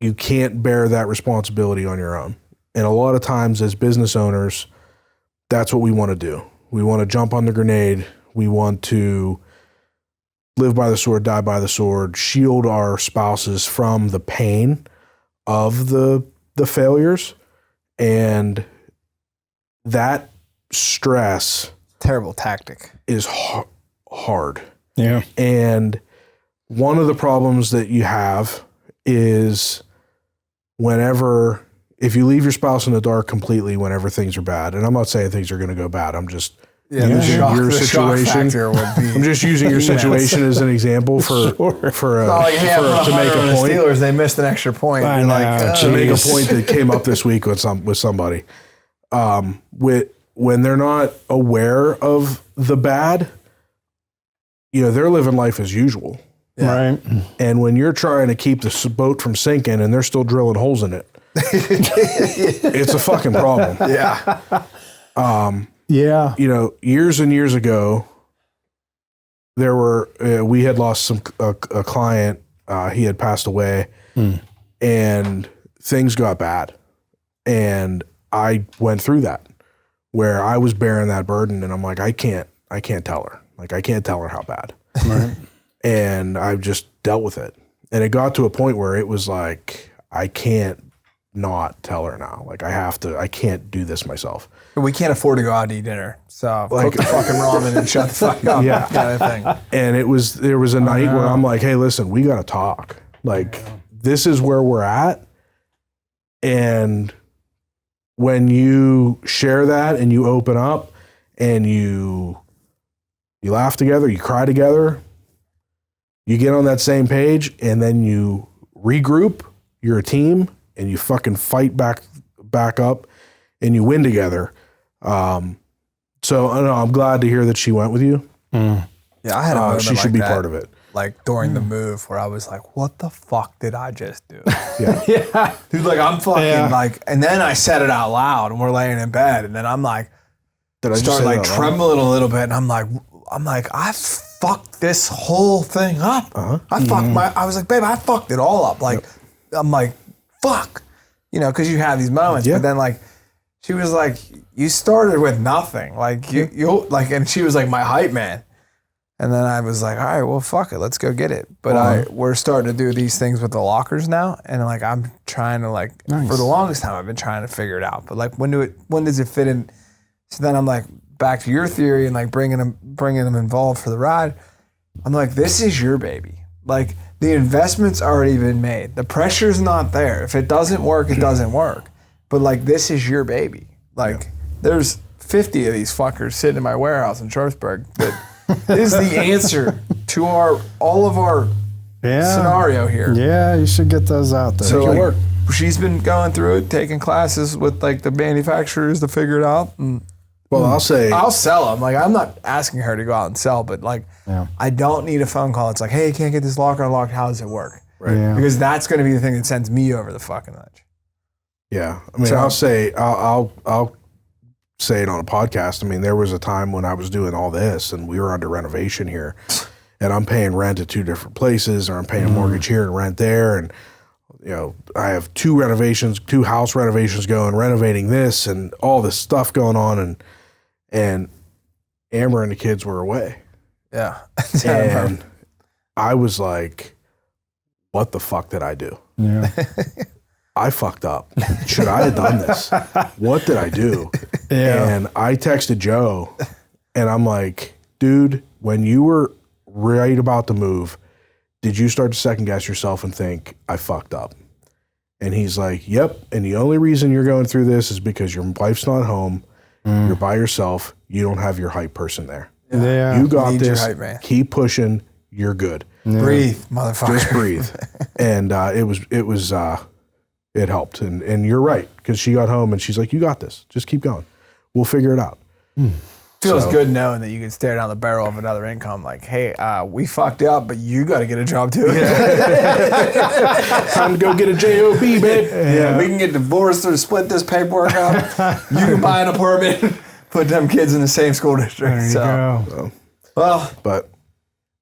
S1: you can't bear that responsibility on your own. And a lot of times as business owners, that's what we want to do. We want to jump on the grenade. We want to live by the sword, die by the sword, shield our spouses from the pain of the failures. And that stress
S4: Terrible tactic.
S1: is hard.
S3: Yeah.
S1: And one of the problems that you have is if you leave your spouse in the dark completely whenever things are bad, and I'm not saying things are going to go bad, I'm just
S4: Yeah,
S1: using your
S4: the shock
S1: situation.
S4: factor would be.
S1: I'm just using your situation as an example to
S4: Not like, hey, I put
S1: make
S4: 100 on
S1: a
S4: the
S1: point.
S4: Steelers, they missed an extra point.
S3: I
S4: You're
S3: know,
S4: like,
S1: To make a
S3: Jeez.
S1: point that came up this week with somebody, when they're not aware of the bad, they're living life as usual.
S3: Right.
S1: And when you're trying to keep the boat from sinking and they're still drilling holes in it, it's a fucking problem.
S4: yeah.
S3: Yeah.
S1: Years and years ago, we had lost a client. He had passed away, and things got bad. And I went through that, where I was bearing that burden, and I'm like, I can't tell her. Like, I can't tell her how bad.
S3: Right.
S1: And I just dealt with it. And it got to a point where it was like, I can't not tell her now. Like I can't do this myself.
S4: We can't afford to go out to eat dinner. So cook the fucking ramen and shut the fuck up.
S1: Yeah.
S4: Kind of thing.
S1: And there was a night where I'm like, hey, listen, we got to talk. Like, this is where we're at. And when you share that and you open up and you laugh together, you cry together, you get on that same page, and then you regroup, you're a team, and you fucking fight back up, and you win together. So I know, I'm glad to hear that she went with you.
S4: Yeah, I had a moment
S1: she should
S4: like
S1: be
S4: that,
S1: part of it.
S4: like during the move, where I was like, "What the fuck did I just do?"
S1: Yeah.
S4: Dude, like I'm fucking like, and then I said it out loud, and we're laying in bed, and then I'm like,
S1: Did I just
S4: start
S1: say
S4: like
S1: that out loud?
S4: trembling a little bit, and I'm like, I fucked this whole thing up. I was like, babe, I fucked it all up. Like, I'm like, fuck, because you have these moments, but then like, she was like, you started with nothing, like you like, and she was like my hype man. And then I was like, all right, well, fuck it, let's go get it. But we're starting to do these things with the lockers now, and like I'm trying to like, for the longest time, I've been trying to figure it out. But like, when does it fit in? So then I'm like, back to your theory and like bringing them involved for the ride. I'm like, this is your baby. Like the investment's already been made. The pressure's not there. If it doesn't work, it doesn't work. But like, this is your baby. Like there's 50 of these fuckers sitting in my warehouse in Sharpsburg that is the answer to all of our scenario here.
S3: Yeah, you should get those out there.
S4: So like, she's been going through it, taking classes with like the manufacturers to figure it out. And
S1: Well, I'll
S4: sell them. Like, I'm not asking her to go out and sell, but like, I don't need a phone call. It's like, hey, can't get this locker unlocked. How does it work?
S1: Right.
S3: Yeah.
S4: Because that's going to be the thing that sends me over the fucking edge.
S1: Yeah. I mean, I'll say it on a podcast. I mean, there was a time when I was doing all this and we were under renovation here and I'm paying rent at two different places, or I'm paying a mortgage here and rent there. And, I have two house renovations going, renovating this and all this stuff going on. And Amber and the kids were away.
S4: Yeah.
S1: And I was like, what the fuck did I do?
S3: Yeah.
S1: I fucked up. Should I have done this? What did I do?
S3: Yeah.
S1: And I texted Joe and I'm like, dude, when you were right about to move, did you start to second guess yourself and think I fucked up? And he's like, yep. And the only reason you're going through this is because your wife's not home. You're by yourself. You don't have your hype person there.
S3: Yeah.
S1: You got
S4: Need your
S1: this.
S4: hype man.
S1: Keep pushing. You're good.
S4: Breathe, motherfucker.
S1: Just breathe. And it helped. And you're right, because she got home and she's like, you got this. Just keep going. We'll figure it out.
S4: Feels good knowing that you can stare down the barrel of another income. Like, hey, we fucked up, but you got to get a job too.
S1: Time to go get a JOB, babe.
S4: Yeah, we can get divorced or split this paperwork up. You can buy an apartment, put them kids in the same school district.
S3: There you go.
S4: Well,
S1: But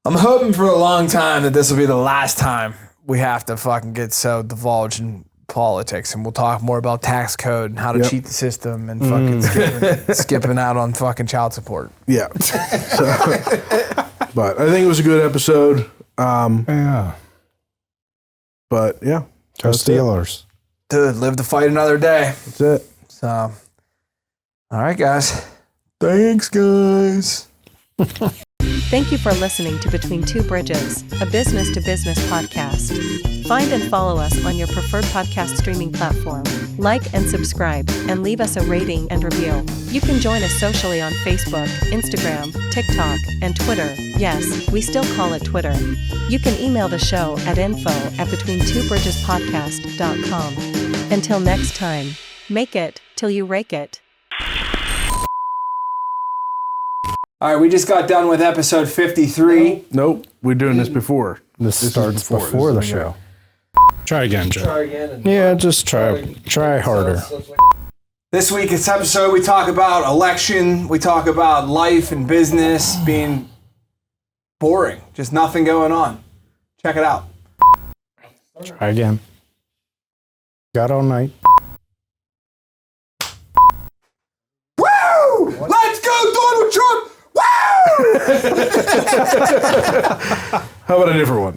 S4: I'm hoping for a long time that this will be the last time we have to fucking get so divulged in politics, and we'll talk more about tax code and how to cheat the system and fucking skipping out on fucking child support.
S1: yeah. But I think it was a good episode.
S3: Yeah.
S1: But yeah.
S3: Go Steelers.
S4: Dude, live to fight another day.
S1: That's it.
S4: So, all right, guys. Thanks, guys.
S2: Thank you for listening to Between Two Bridges, a business-to-business podcast. Find and follow us on your preferred podcast streaming platform. Like and subscribe, and leave us a rating and review. You can join us socially on Facebook, Instagram, TikTok, and Twitter. Yes, we still call it Twitter. You can email the show at info@betweentwobridgespodcast.com. Until next time, make it till you rake it.
S4: All right, we just got done with episode 53.
S1: Nope. We're doing this before.
S3: This
S1: is
S3: starts
S1: before.
S3: before the
S1: This is-
S3: show. Try again, Joe.
S4: Again.
S3: Yeah, just try harder.
S4: This week's episode, we talk about election. We talk about life and business being boring. Just nothing going on. Check it out.
S3: Try again. Got all night.
S4: Woo! Let's go, Donald Trump! Woo!
S1: How about a different one?